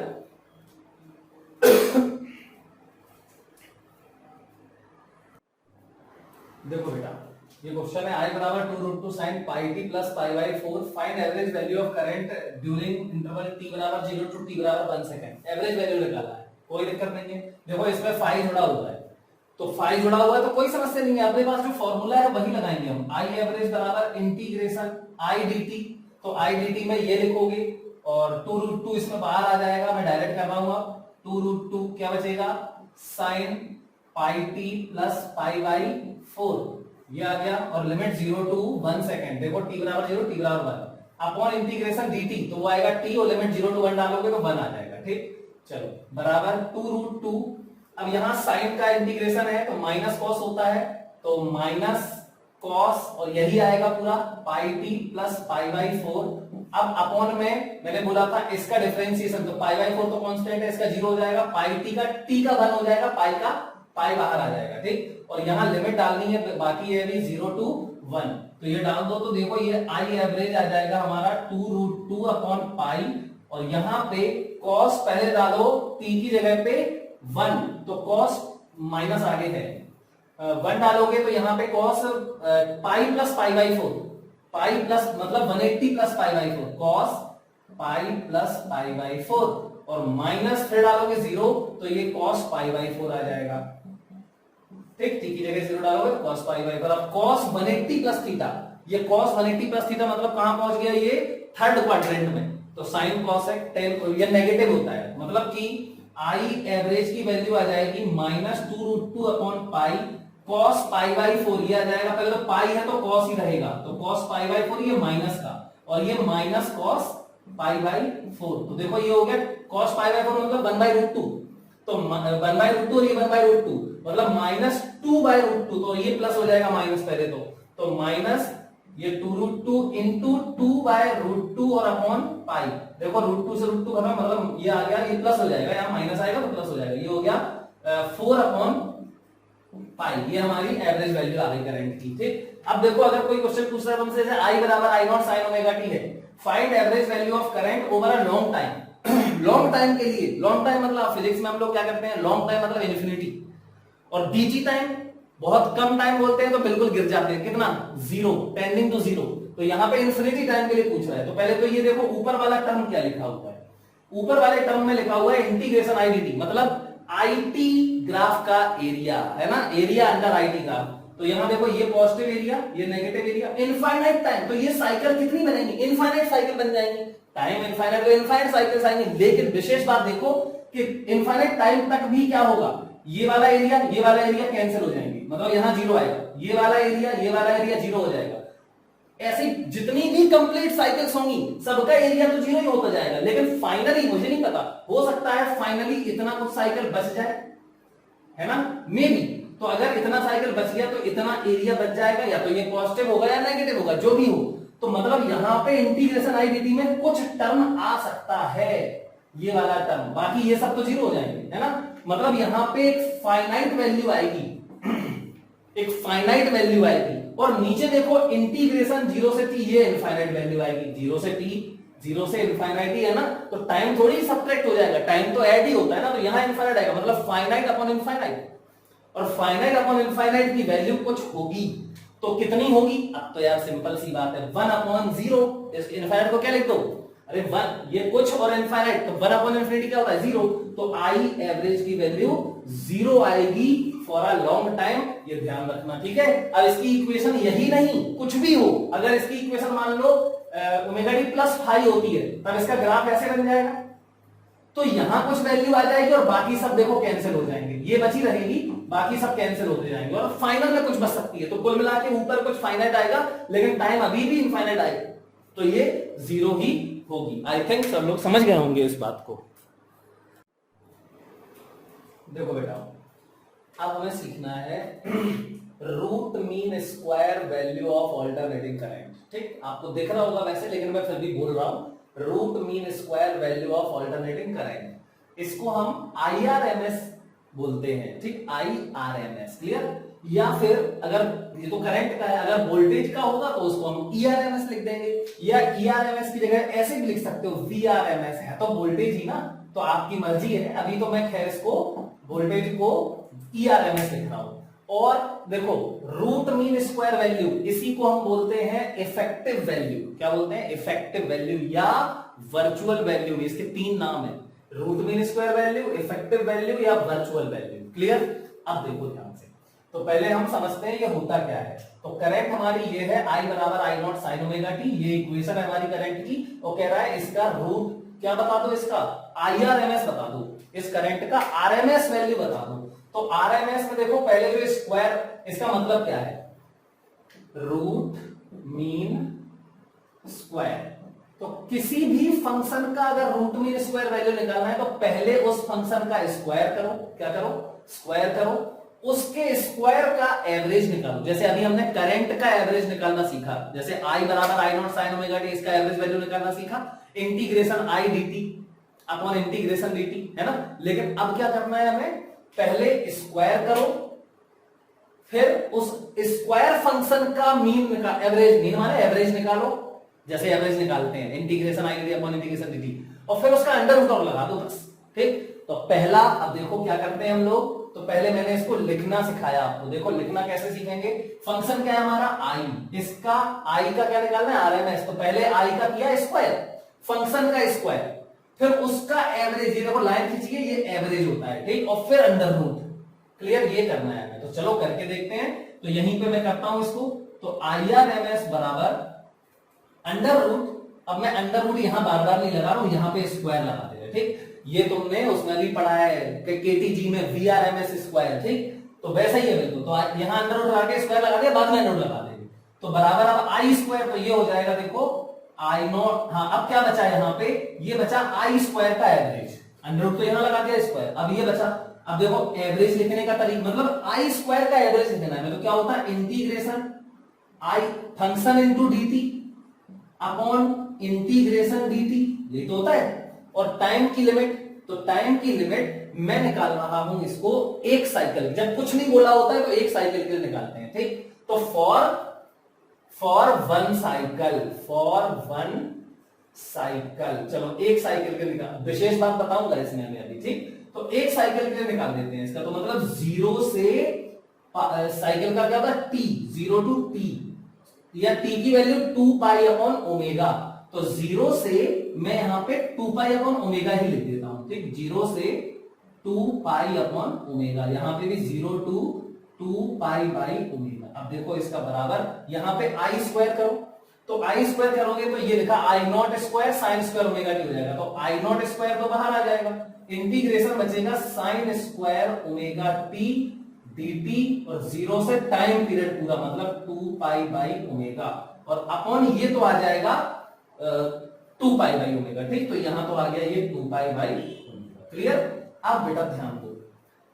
देखो बेटा, ये क्वेश्चन है, I बराबर 2√2 sin pi T plus pi by 4, find average value of current during interval t बराबर 0 टू t बराबर 1 सेकंड। एवरेज वैल्यू निकालना है, कोई दिक्कत नहीं है। देखो इसमें फाई जुड़ा हुआ है, तो फाई जुड़ा हुआ है तो कोई समस्या नहीं है, अपने पास जो फॉर्मूला है वही लगाएंगे हम। I एवरेज बराबर इंटीग्रेशन I dt, तो I dt में ये लिखोगे और 2√2 इसमें बाहर आ जाएगा, मैं डायरेक्ट कर रहा हूं। अब 2√2 क्या बचेगा, sine pi T plus pi by 4, ये आ गया, और लिमिट 0 टू 1 सेकंड। देखो t बराबर 0 t बराबर 1 अपॉन इंटीग्रेशन dt, तो वो आएगा t और लिमिट 0 टू 1 डालोगे तो 1 आ जाएगा। ठीक, चलो बराबर 2√2। अब यहाँ साइन का इंटीग्रेशन है तो माइनस कॉस होता है, तो माइनस कॉस और यही आएगा पूरा pi T plus pi by 4। अब अपॉन में मैंने बोला था इसका डिफरेंशिएशन, तो पाई बाई 4 तो कांस्टेंट है, इसका 0 हो जाएगा, पाई टी का t का 1 हो जाएगा, पाई का पाई बाहर आ जाएगा। ठीक, और यहाँ लिमिट डालनी है, बाकी है अभी 0 टू 1, तो ये डाल दो, तो देखो ये I एवरेज आ जाएगा हमारा 2√2 अपॉन पाई, और यहाँ पे कॉस पहले डालो t की जगह पे 1, तो कॉस माइनस आगे है 1 डालोगे, तो यहाँ पे cos pi plus pi by 4, pi plus मतलब 180 plus pi by 4, cos pi plus pi by 4, और माइनस फिर डालोगे 0, तो ये कॉस पाई बाई 4 आ जाएगा। ठीक, t की जगह 0 डालोगे तो cos पाई बाई 4। अब cos 180 प्लस थीटा, ये cos 180 प्लस थीटा मतलब कहां पहुंच गया, ये थर्ड क्वाड्रेंट में, तो sin cosec tan, ये नेगेटिव होता है, मतलब कि I एवरेज की वैल्यू आ जाएगी minus 2√2 upon pi cos pi by 4, ये आ जाएगा, पहले तो पाई है तो cos ही रहेगा, तो cos पाई बाई 4 ये माइनस का, और ये माइनस cos पाई बाई 4, तो देखो ये हो गया cos पाई बाई 4 मतलब 1/√2, तो 1/√2 और ये 1/√2 मतलब माइनस 2/√2, तो ये प्लस हो जाएगा माइनस पहले तो माइनस ये 2√2 इंटू 2/√2 और अपॉन पाई, देखो √2 से √2 खत्म, मतलब ये आ गया, ये प्लस हो जाएगा, यहाँ माइनस आएगा तो प्लस हो जाएगा, ये हो गया 4 अपॉन पाई, ये हमारी एवरेज वैल्यू आ गई करंट की। ठीक, अब देखो अगर कोई क्वेश्चन पूछ रहा है तुमसे, जैसे I बराबर I naught sine omega t है, find average value of current over a long time. Long time के लिए, लॉन्ग टाइम मतलब फिजिक्स में हम लोग क्या करते हैं, लॉन्ग टाइम मतलब इन्फिनिटी, और डीजी टाइम बहुत कम टाइम बोलते हैं तो बिल्कुल गिर जाते हैं, कितना, 0, टेंडिंग टू 0, तो यहाँ पे इन्फिनिटी टाइम के लिए पूछ रहा है। तो पहले तो ये देखो ऊपर वाला टर्म क्या लिखा हुआ है, ऊपर वाले टर्म में लिखा हुआ है इंटीग्रेशन आई डी टी, मतलब आईटी ग्राफ का एरिया है ना, एरिया अंडर आईटी ग्राफ, तो यहाँ देखो ये पॉजिटिव एरिया, ये नेगेटिव एरिया, इनफाइनाइट टाइम, तो ये साइकिल कितनी बनेंगी, इनफाइनाइट साइकिल बन जाएंगी, टाइम इनफाइनाइट, तो इनफाइनाइट साइकिल्स आएंगे। लेकिन विशेष बात देखो कि इनफाइनाइट टाइम तक भी क्या होगा, ये वाला एरिया कैंसिल हो जाएंगे, मतलब यहाँ 0 आएगा, ये वाला एरिया 0 हो जाएगा। ऐसी जितनी भी कंप्लीट साइकिल्स होंगी सबका एरिया तो 0 ही होता जाएगा, लेकिन फाइनली मुझे नहीं पता, हो सकता है फाइनली इतना कुछ साइकिल बच जाए, है ना, मे बी, तो अगर इतना साइकिल बच गया तो इतना एरिया बच जाएगा, या तो ये पॉजिटिव होगा या नेगेटिव होगा, जो भी हो, तो मतलब यहाँ पे इंटीग्रेशन आई डी टी में कुछ टर्म आ सकता है, ये वाला टर्म, बाकी ये सब तो 0 हो जाएंगे, है ना, मतलब यहाँ पे एक फाइनाइट वैल्यू आएगी, एक फाइनाइट वैल्यू आएगी, और नीचे देखो इंटीग्रेशन 0 से t, ये इनफाइनाइट वैल्यू आएगी, 0 से t, 0 से इनफाइनाइट ही है ना, तो टाइम थोड़ी सब्ट्रैक्ट हो जाएगा, टाइम तो ऐड ही होता है ना, तो यहाँ इनफाइनाइट आएगा, मतलब फाइनाइट अपॉन इनफाइनाइट, और फाइनाइट अपॉन इनफाइनाइट की वैल्यू कुछ होगी, तो कितनी होगी, अब तो यार सिंपल सी बात है, 1/0, इस इनफाइनाइट को क्या लिख दो, अरे 1, ये कुछ और इनफाइनाइट, तो 1/∞ क्या होता है, 0, तो I एवरेज की वैल्यू 0 आएगी फॉर अ लॉन्ग टाइम, ये ध्यान रखना, ठीक है। अब इसकी इक्वेशन यही नहीं, कुछ भी हो, अगर इसकी इक्वेशन मान लो ओमेगा टी प्लस फाई होती है, तब इसका ग्राफ ऐसे बन जाएगा, तो यहां कुछ वैल्यू आ जाएगी और बाकी सब देखो कैंसिल हो जाएंगे, ये बची रहेगी, बाकी सब कैंसिल होते जाएंगे, और फाइनल में कुछ बच सकती है, तो कुल मिला के ऊपर कुछ फाइनाइट आएगा, लेकिन टाइम अभी भी इनफाइनाइट आएगा, तो ये 0 ही होगी। आई थिंक सब लोग समझ गए होंगे इस बात को। देखो बेटा, अब हमें सीखना है root mean square value of alternating current. ठीक, आपको दिख रहा होगा वैसे, लेकिन मैं फिर भी बोल रहा हूं, root mean square value of alternating current, इसको हम IRMS बोलते हैं। ठीक, IRMS, क्लियर, या फिर अगर ये तो करंट का है, अगर वोल्टेज का होगा तो उसको हम ईआरएमएस लिख देंगे, या ईआरएमएस की जगह ऐसे भी लिख सकते हो वीआरएमएस, है तो वोल्टेज ही ना, तो आपकी मर्जी है। अभी तो मैं खैर इसको वोल्टेज को ईआरएमएस लिख रहा हूं। और देखो रूट मीन स्क्वायर वैल्यू, इसी को हम बोलते हैं इफेक्टिव वैल्यू। क्या बोलते हैं? इफेक्टिव वैल्यू या वर्चुअल वैल्यू। इसके तीन नाम है, root mean square value, effective value या वर्चुअल वैल्यू। क्लियर? अब देखो ध्यान से, तो पहले हम समझते हैं ये होता क्या है। तो करंट हमारी ये है I बराबर I naught sine omega T, ये इक्वेशन है हमारी करंट की। और कह रहा है इसका रूट क्या बता दो, इसका आईआरएमएस बता दो, इस करंट का आरएमएस वैल्यू बता दो। तो आरएमएस में देखो पहले जो स्क्वायर, इसका मतलब क्या है? Root mean square. तो किसी भी फंक्शन का अगर रूट मीन स्क्वायर वैल्यू निकालना है तो पहले उस फंक्शन का स्क्वायर करो। क्या करो? स्क्वायर करो, उसके स्क्वायर का एवरेज निकालो। जैसे अभी हमने करंट का एवरेज निकालना सीखा, जैसे I बराबर I naught sine omega T, इसका एवरेज वैल्यू निकालना सीखा, integration I dt upon integration dt, है ना। लेकिन अब क्या करना है हमें? पहले स्क्वायर करो, फिर उस स्क्वायर फंक्शन का मीन निकाल, एवरेज, मीन माने एवरेज निकालो, जैसे एवरेज निकालते हैं integration I dt upon integration dt, और फिर उसका अंडर रूट और लगा दो बस। ठीक, तो पहला, अब देखो क्या करते हैं हम लोग। तो पहले मैंने इसको लिखना सिखाया आपको, देखो लिखना कैसे सीखेंगे। फंक्शन क्या है हमारा? I, इसका I का क्या निकालना है? आरएमएस। तो पहले I का किया स्क्वायर, फंक्शन का स्क्वायर, फिर उसका एवरेज, ये देखो लाइन खींचिए, ये एवरेज होता है। ठीक, और फिर अंडर रूट। क्लियर? ये करना है हमें, तो चलो करके देखते हैं। तो यहीं पे मैं करता हूं इसको। तो IRMS बराबर अंडर रूट, अब मैं अंडर रूट यहां बार बार नहीं लगा रहा हूं, यहां पे स्क्वायर लगा दे रहे। ठीक, ये तुमने उसमें भी पढ़ा है केटीजी में VRMS स्क्वायर। ठीक, तो वैसा ही है बिल्कुल। तो यहां अंडर रूट लगा के स्क्वायर लगा दिया, बाद में अंडर रूट लगा देंगे, तो बराबर अब I स्क्वायर, तो ये हो जाएगा देखो आई नॉट। हाँ, अब क्या बचा यहाँ पे? ये बचा I स्क्वायर का एवरेज, अंडर रूट तो यहां लगा दिया स्क्वायर, अब ये बचा। अब देखो एवरेज लिखने का तरीका, मतलब I स्क्वायर का एवरेज लिखना है, तो क्या होता है? Integration I function into dt upon integration dt, ये तो होता है। और टाइम की लिमिट, तो टाइम की लिमिट मैं निकाल रहा हूं इसको एक साइकिल, जब कुछ नहीं बोला होता है तो एक साइकिल के लिए निकालते हैं। ठीक, तो फॉर वन साइकिल, चलो एक साइकिल के निकाल, विशेष बात बताऊंगा इसमें अभी। ठीक, तो एक साइकिल के लिए निकाल देते हैं इसका, तो मतलब जीरो से साइकिल का क्या होता है? T, 0 to T, या T की वैल्यू 2 पाई अपॉन ओमेगा। तो जीरो से मैं यहां पे 2 पाई अपॉन ओमेगा ही लिख देता हूं। ठीक, जीरो से 2 पाई अपॉन ओमेगा, यहां पे भी 0 to 2 पाई बाई ओमेगा। अब देखो इसका बराबर यहां पे I स्क्वायर करो, तो I स्क्वायर करोगे तो ये लिखा I not square sine square omega T हो जाएगा, तो I नॉट स्क्वायर तो बाहर आ जाएगा, इंटीग्रेशन बचेगा sign square omega T dt, और जीरो से टाइम पीरियड पूरा, मतलब 2 पाई बाई ओमेगा, और अपॉन ये तो आ जाएगा 2 पाई बाई ओमेगा। ठीक, तो यहां तो आ गया ये 2 पाई बाई ओमेगा। क्लियर? अब बेटा ध्यान दो,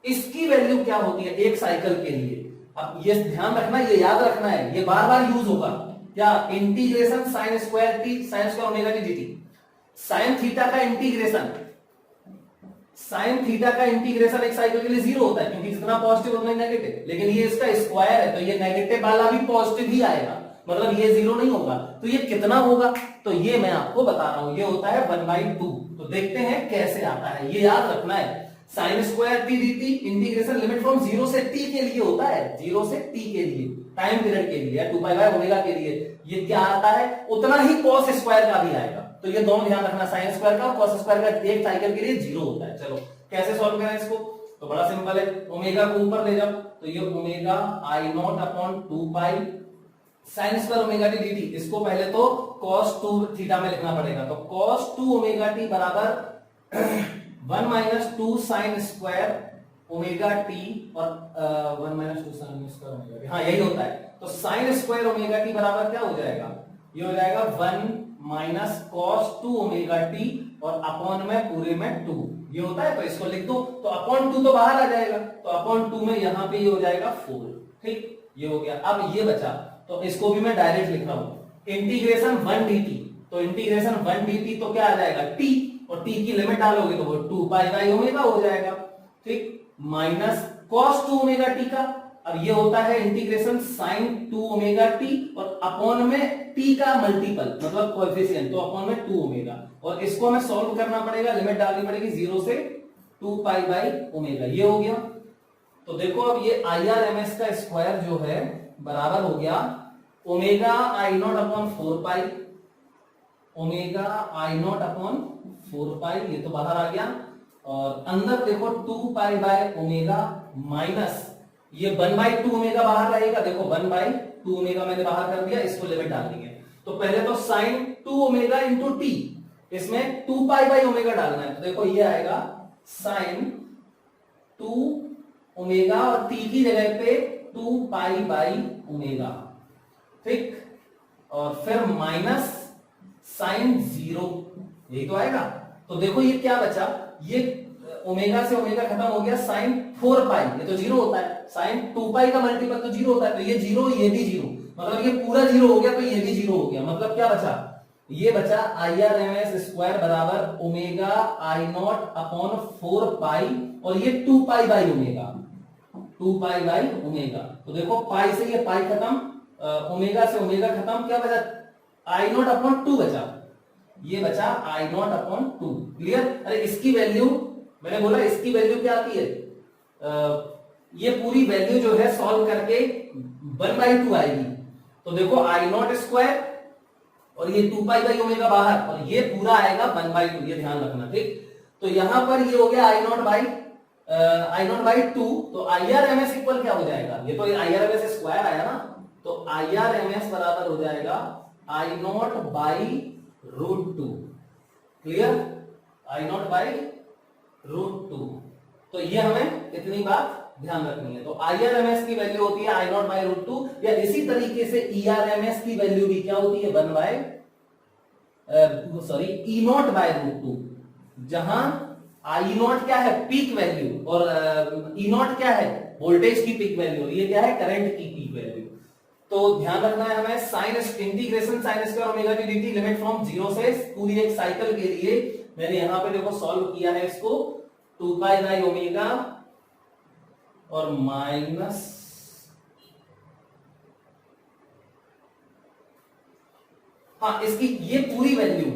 इसकी वैल्यू क्या होती है एक साइकिल के लिए? अब ये ध्यान रखना, ये याद रखना है, ये बार बार यूज होगा। क्या? Integration sine square T, sign square omega T dt, sine theta का इंटीग्रेशन, साइन थीटा का इंटीग्रेशन एक साइकिल के लिए 0 होता है, क्योंकि जितना पॉजिटिव उतना ही नेगेटिव, लेकिन ये इसका स्क्वायर है तो ये नेगेटिव वाला भी पॉजिटिव ही आएगा, मतलब ये 0 नहीं होगा। तो ये कितना होगा? तो ये मैं आपको बता रहा हूं, ये होता है 1/2। तो देखते हैं कैसे आता है, ये याद रखना है। Sine square T dt integration limit from 0 से t के लिए होता है, 0 से t के लिए, टाइम पीरियड के लिए, 2 पाई बाय ओमेगा के लिए। ये क्या आता है? उतना ही cos स्क्वायर का भी आएगा। तो ये दोनों ध्यान रखना, साइन स्क्वायर का और cos स्क्वायर का एक साइकिल के लिए 0 होता है। चलो कैसे सॉल्व करें इसको? तो बड़ा सिंपल है, ओमेगा को ऊपर ले जाओ, तो ये ओमेगा आई naught upon 2 pi sine square omega T dt, इसको पहले तो cos 2 थीटा में लिखना पड़ेगा, तो cos 2 ओमेगा टी बराबर 1 minus 2 sign square omega T, और 1 minus 2 sign square omega T, हाँ यही होता है। तो साइन स्क्वायर ओमेगा टी बराबर क्या हो जाएगा? ये हो जाएगा 1 माइनस cos 2 ओमेगा टी, और अपॉन में पूरे में 2, ये होता है। तो इसको लिख दो, तो अपॉन 2 तो बाहर आ जाएगा, तो अपॉन 2 में यहां पे ये हो जाएगा 4। ठीक, ये हो गया। अब ये बचा, तो इसको भी मैं डायरेक्ट लिख रहा हूं, इंटीग्रेशन 1 dt, तो इंटीग्रेशन 1 dt तो क्या आ जाएगा? t, और t की लिमिट डालोगे तो वो 2 पाई बाई ओमेगा हो जाएगा। ठीक, माइनस cos 2 ओमेगा t का, अब ये होता है इंटीग्रेशन साइन 2 ओमेगा टी और अपॉन में टी का मल्टीपल मतलब कोएफिशिएंट, तो अपॉन में 2 ओमेगा, और इसको हमें सॉल्व करना पड़ेगा, लिमिट डालनी पड़ेगी 0 से 2 पाई बाई ओमेगा। ये हो गया। तो देखो अब ये IRMS का स्क्वायर जो है बराबर हो गया ओमेगा आई नॉट अपॉन 4 पाई, ओमेगा आई नॉट अपॉन 4 पाई, ये तो बाहर आ गया, और अंदर देखो 2 पाई बाय ओमेगा माइनस ये 1/2 ओमेगा बाहर रहेगा, देखो 1/2 ओमेगा मैंने बाहर कर दिया, इसको लिमिट डाल दी है। तो पहले तो साइन 2 ओमेगा इंटू टी, इसमें 2 पाई बाई ओमेगा डालना है, तो देखो ये आएगा साइन 2 ओमेगा और टी की जगह पे 2 पाई बाई ओमेगा, ठीक, और फिर माइनस साइन 0, यही तो आएगा। तो देखो ये क्या बचा, ये ओमेगा से ओमेगा खत्म हो गया, साइन 4 पाई, ये तो 0 होता है, साइन 2 पाई का मल्टीपल तो 0 होता है, तो ये 0 ये भी 0, मतलब ये पूरा 0 हो गया, तो ये भी 0 हो गया, मतलब क्या बचा, ये बचा IRMS स्क्वायर बराबर ओमेगा आई नॉट अपॉन 4 पाई और ये 2 pi by omega, 2 pi by omega. तो देखो पाई से ये पाई खत्म, ओमेगा से ओमेगा खत्म, क्या बचा, आई नॉट अपॉन 2 बचा, ये बचा आई नॉट अपॉन 2। क्लियर? अरे इसकी वैल्यू मैंने बोला, इसकी वैल्यू क्या आती है, ये पूरी वैल्यू जो है सॉल्व करके 1/2 आएगी। तो देखो आई नॉट स्क्वायर और ये 2 पाई बाई ओमेगा बाहर, और ये पूरा आएगा 1/2, ये ध्यान रखना, ठीक। तो यहां पर ये हो गया आई नॉट बाई 2, तो IRMS इक्वल क्या हो जाएगा, ये तो IRMS स्क्वायर आया ना, तो IRMS बराबर हो जाएगा I naught by √2। Clear? I naught by √2। तो ये हमें इतनी बात ध्यान रखनी है। तो IRMS की वैल्यू होती है आई नॉट बाई √2, या इसी तरीके से ERMS की वैल्यू भी क्या होती है, E नॉट बाय √2, जहां आई नॉट क्या है, पीक वैल्यू, और ई नॉट क्या है, वोल्टेज की पीक वैल्यू, ये क्या है, करंट की पीक वैल्यू। तो ध्यान रखना है हमें, sine integration sine square omega T dt limit from 0 से पूरी एक साइकिल के लिए मैंने यहां पे देखो सॉल्व किया है इसको, 2 पाई बाई ओमेगा और माइनस हाँ इसकी ये पूरी वैल्यू,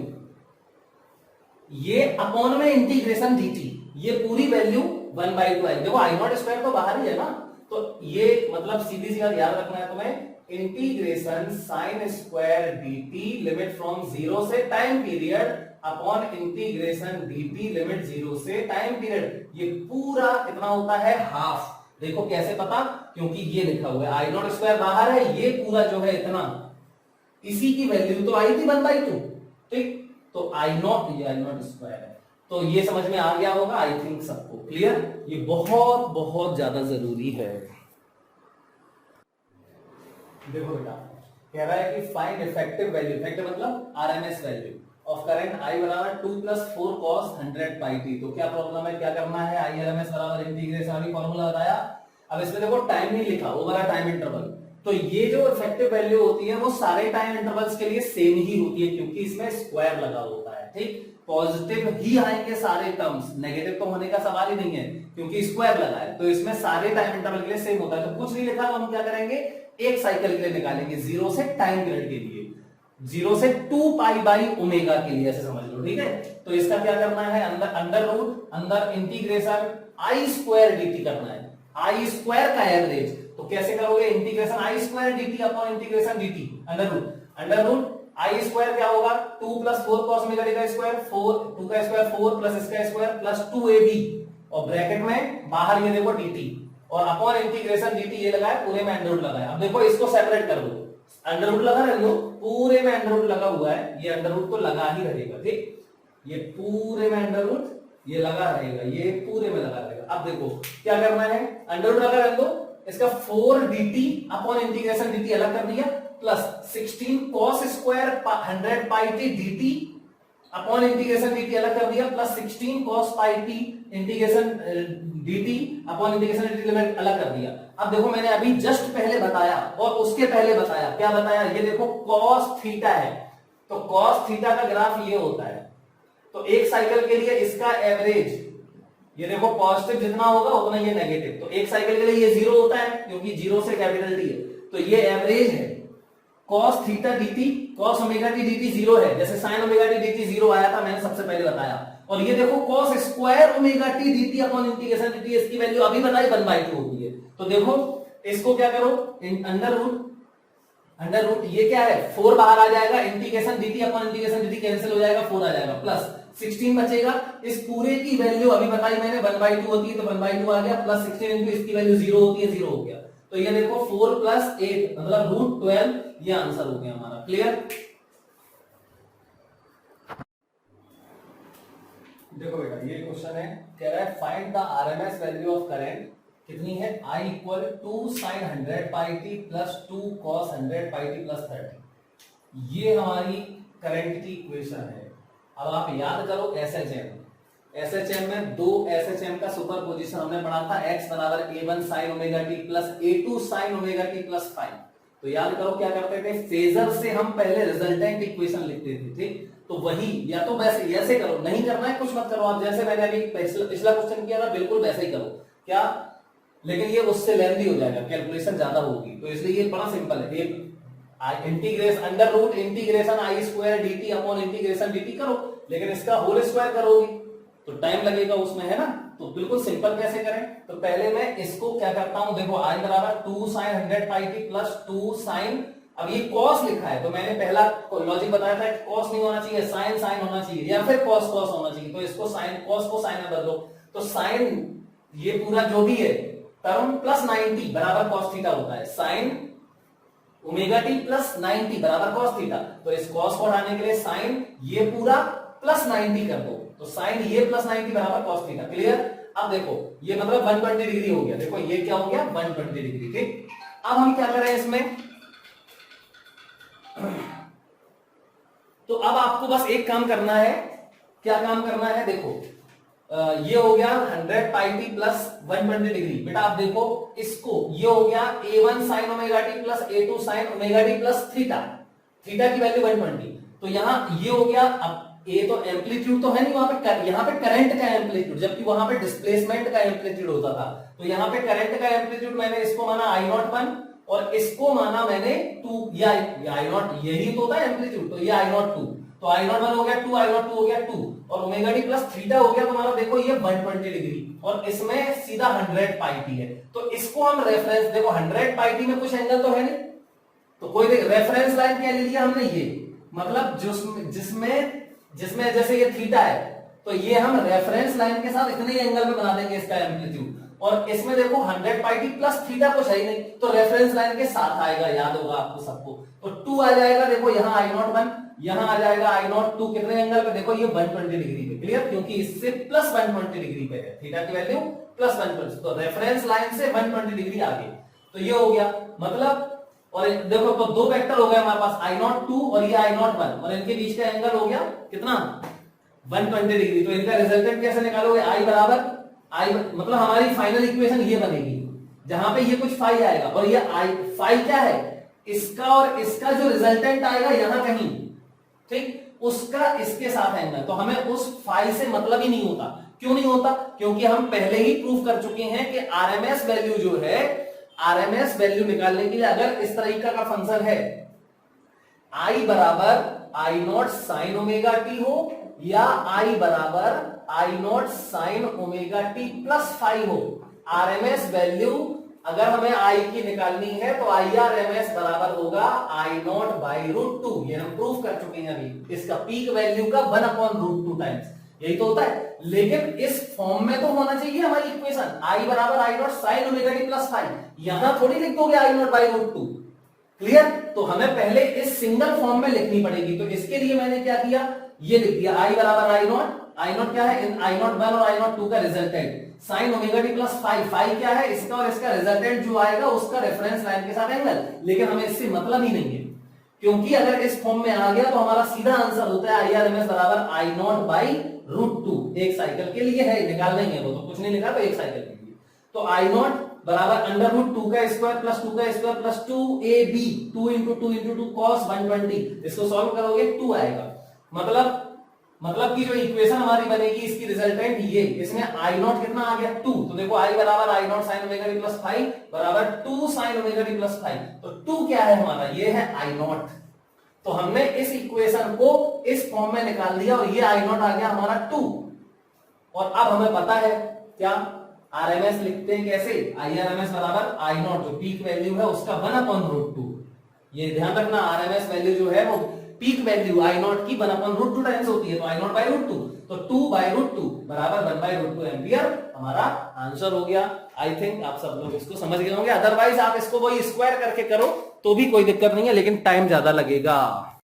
ये अपॉन में इंटीग्रेशन dt, ये पूरी वैल्यू 1/2 आई। देखो आई नॉट स्क्वायर तो बाहर ही है ना, तो ये मतलब सीधी सी बात याद रखना है तुम्हें, integration sine square dt limit from 0 से time period upon integration dt limit 0 से टाइम पीरियड, ये पूरा कितना होता है, हाफ। देखो कैसे पता, क्योंकि ये लिखा हुआ है आई नॉट स्क्वायर बाहर है, ये पूरा जो है इतना, इसी की वैल्यू तो आई थी 1/2, ठीक। तो आई नॉट, ये आई नॉट स्क्वायर है, तो ये समझ में आ गया होगा आई थिंक सबको। क्लियर? ये बहुत बहुत ज्यादा जरूरी है। देखो बेटा, कह रहा है कि फाइंड इफेक्टिव वैल्यू, इफेक्टिव मतलब RMS value of current I बराबर 2 + 4 cos 100 पाई टी। तो क्या प्रॉब्लम है, क्या करना है, IRMS बराबर इंटीग्रेशन, अभी फॉर्मूला बताया। अब इसमें देखो टाइम नहीं लिखा, ओवर अ टाइम इंटरवल, तो ये जो इफेक्टिव वैल्यू होती है वो सारे टाइम इंटरवल्स के लिए सेम ही होती है, क्योंकि इसमें स्क्वायर लगा होता है, ठीक। पॉजिटिव ही आएंगे सारे टर्म्स, नेगेटिव तो होने का सवाल ही नहीं है, क्योंकि स्क्वायर लगा है, तो इसमें सारे टाइम इंटरवल के लिए सेम होता है। तो कुछ नहीं लिखा तो हम क्या करेंगे, एक साइकिल के लिए निकालेंगे, 0 से टाइम पीरियड के लिए, 0 से 2 पाई बाई ओमेगा के लिए, ऐसे समझ लो, ठीक है। तो इसका क्या करना है, अंदर रूट, अंदर इंटीग्रेशन आई स्क्वायर dt करना है, आई स्क्वायर का एवरेज। तो कैसे करोगे, integration I square dt upon integration dt, under root I square क्या होगा, 2 + 4 cos ओमेगा t का स्क्वायर, 4 2 का स्क्वायर 4 प्लस इसका स्क्वायर प्लस 2ab, और ब्रैकेट में बाहर ये देखो dt, और अपॉन इंटीग्रेशन dt ये लगा है, पूरे में अंडर रूट लगा है। अब देखो इसको सेपरेट कर दो, अंडर रूट लगा रह लो, पूरे में अंडर रूट लगा हुआ है, ये अंडर रूट तो लगा ही रहेगा, ठीक। ये पूरे में अंडर रूट ये लगा रहेगा, ये पूरे में लगा रहेगा। अब देखो क्या करना है, अंडर रूट लगा रह लो, इसका 4 dt अपॉन इंटीग्रेशन dt अलग कर दिया, plus 16 cos square 100 pi t dt upon integration dt अलग कर दिया, plus 16 cos pi t integration dt upon integration dt limit अलग कर दिया। अब देखो मैंने अभी जस्ट पहले बताया और उसके पहले बताया, क्या बताया, ये देखो cos थीटा है, तो cos थीटा का ग्राफ ये होता है, तो एक साइकिल के लिए इसका एवरेज ये देखो पॉजिटिव जितना होगा उतना ये नेगेटिव, तो एक साइकिल के लिए ये 0 होता है क्योंकि 0 से कैपिटल टी है, तो ये एवरेज है। cos theta dt cos omega T dt 0 है, जैसे sin ओमेगा टी dt 0 आया था, मैंने सबसे पहले बताया। और ये देखो cos square omega T dt upon integration dt, इसकी वैल्यू अभी बताई 1/2 होती है। तो देखो इसको क्या करो, अंडर रूट ये क्या है 4 बाहर आ जाएगा, integration dt upon integration dt cancel हो जाएगा, 4 आ जाएगा, प्लस 16 बचेगा। इस पूरे की वैल्यू अभी बताई मैंने 1/2 होती है, तो 1/2 आ गया, प्लस 16 इंटू इसकी वैल्यू 0 होती है, 0 हो गया। तो ये देखो 4 + 8 मतलब √12, ये आंसर हो गया हमारा। क्लियर? देखो बेटा ये क्वेश्चन है, कह रहा है find the RMS value of current, कितनी है, I = 2 sin 100 pi t + 2 cos 100 pi t + 30। ये हमारी करंट की इक्वेशन है। अब आप याद करो एसएचएम में 2 एसएचएम का सुपरपोजिशन हमने पढ़ा था, x = a1 sin omega t + a2 sin omega t + 5। तो याद करो क्या करते थे, फेजर से हम पहले रिजल्टेंट इक्वेशन लिखते थे, ठीक? तो वही या तो वैसे ऐसे करो, नहीं करना है कुछ मत करो आप, जैसे मैंने अभी पिछला क्वेश्चन किया था बिल्कुल वैसे ही करो क्या, लेकिन ये उससे लेंथी हो जाएगा, कैलकुलेशन ज्यादा होगी, तो इसलिए ये बड़ा सिंपल है। एक integration under root integration I² dt upon integration dt करो, लेकिन इसका होल स्क्वायर करोगे तो टाइम लगेगा उसमें, है ना? तो बिल्कुल सिंपल कैसे करें, तो पहले मैं इसको क्या करता हूं, देखो I = 2 sin 100 pi t + 2 sin, अब ये cos लिखा है तो मैंने पहला लॉजिक बताया था कि cos नहीं होना चाहिए, sin होना चाहिए, या फिर cos होना चाहिए, तो इसको sin cos को sin में बदलो, तो sin ये पूरा जो भी है टर्म +90 बराबर cos थीटा होता है, sin ओमेगा t +90 बराबर cos थीटा, तो इस cos को हटाने के लिए sin ये पूरा +90 कर दो, तो sin ये +90 बराबर cos थीटा। क्लियर? अब देखो ये मतलब 120 डिग्री हो गया, देखो ये क्या हो गया 120 डिग्री, ठीक? अब हम क्या करें इसमें, तो अब आपको बस एक काम करना है, क्या काम करना है, देखो ये हो गया 100 pi t + 120 डिग्री, बेटा आप देखो इसको, ये हो गया a1 sin omega t + a2 sin omega t + theta, theta की वैल्यू 120, तो यहां ये हो गया। अब ए तो एम्पलीट्यूड तो है नहीं वहां पे, यहाँ पे करंट का एम्पलीट्यूड, जबकि वहां पे डिस्प्लेसमेंट का एम्पलीट्यूड होता था, तो यहाँ पे करंट का एम्पलीट्यूड मैंने इसको माना I01 और इसको माना मैंने 2, या I0 यही तो होता है एम्पलीट्यूड, तो ये I02, तो I01 हो गया 2, I02 हो गया 2, और ओमेगा टी + थीटा हो गया तुम्हारा, देखो ये 120 डिग्री, और इसमें सीधा 100 pi t है, तो इसको हम रेफरेंस, देखो 100 pi t में कुछ एंगल तो है नहीं, तो कोई रेफरेंस लाइन क्या ले लिया हमने, ये मतलब जिसमें जैसे ये थीटा है, तो ये हम रेफरेंस लाइन के साथ इतने एंगल में बना देंगे इसका एम्पलीट्यूड, और इसमें देखो 100 pi t + थीटा कुछ है ही नहीं, तो रेफरेंस लाइन के साथ आएगा, याद होगा आपको सबको, तो 2 आ जाएगा, देखो यहाँ I01, यहाँ आ जाएगा I02, कितने एंगल पे, देखो ये 120 डिग्री पे। क्लियर? क्योंकि इससे +120 डिग्री पे है, थीटा की वैल्यू +120, तो रेफरेंस लाइन से 120 डिग्री आगे, तो ये हो गया मतलब, और देखो तो 2 वेक्टर हो गए हमारे पास, I02 और ये I01, और इनके बीच का एंगल हो गया कितना 120 डिग्री, तो इनका रिजल्टेंट कैसे निकालोगे, I मतलब हमारी फाइनल इक्वेशन ये बनेगी, जहां पे ये कुछ फाई आएगा, और ये फाई क्या है, इसका और इसका जो रिजल्टेंट आएगा यहां कहीं, ठीक, उसका इसके साथ एंगल, तो हमें उस फाई से मतलब ही नहीं होता। क्यों नहीं होता? क्योंकि हम पहले ही प्रूव कर चुके हैं कि आरएमएस वैल्यू जो है, आरएमएस वैल्यू निकालने के लिए अगर इस तरीका का फंक्शन है, I = I0 sin omega T हो, या I = I0 sin omega T + 5 हो, आरएमएस वैल्यू अगर हमें I की निकालनी है तो IRMS बराबर होगा I0/√2, ये हम प्रूव कर चुके हैं अभी, इसका पीक वैल्यू का 1/√2 टाइम्स, यही तो होता है। लेकिन इस फॉर्म में तो होना चाहिए हमारी equation, I = I0 sin omega T + 5, यहां थोड़ी लिख दोगे I0/√2। क्लियर? तो हमें पहले इस सिंगल फॉर्म में लिखनी पड़ेगी, तो इसके लिए मैंने क्या किया, ये लिख दिया I = I0 क्या है, I01 और I02 का रिजल्टेंट, sin ओमेगा टी + 5 क्या है, इसका और इसका रिजल्टेंट जो आएगा उसका रेफरेंस लाइन के साथ एंगल, लेकिन हमें इससे मतलब ही नहीं है, क्योंकि अगर इस फॉर्म में आ गया तो हमारा सीधा आंसर होता है IRMS = I0/√2, एक साइकिल के लिए है, निकाल देंगे वो, तो कुछ नहीं लिखा, तो एक साइकिल के लिए, तो I0 बराबर √2 का स्क्वायर + 2 का स्क्वायर + 2ab 2 × 2 × 2 cos 120, इसको सॉल्व करोगे 2 आएगा, मतलब मतलब कि जो इक्वेशन हमारी बनेगी इसकी रिजल्टेंट ये, इसमें आई नॉट कितना आ गया 2, तो देखो आई बराबर I naught sine omega T plus 5 बराबर 2 साइन ओमेगा टी प्लस 5, तो 2 क्या है हमारा, ये है आई नॉट। तो हमने इस इक्वेशन को इस फॉर्म में निकाल दिया और ये आई नॉट आ गया हमारा 2। और अब हमें पता है क्या, आरएमएस लिखते हैं कैसे, आई आरएमएस बराबर आई नॉट, जो पीक वैल्यू है उसका 1/√2। ये ध्यान रखना, आरएमएस वैल्यू जो है वो पीक वैल्यू आई नॉट की 1/√2 टाइम्स होती है, तो आई नॉट बाई √2, तो 2/√2 बराबर 1/√2 एम्पियर हमारा आंसर हो गया। आई थिंक आप सब लोग इसको समझ गए होंगे, अदरवाइज आप इसको वही स्क्वायर करके करो तो भी कोई दिक्कत नहीं है, लेकिन टाइम ज्यादा लगेगा।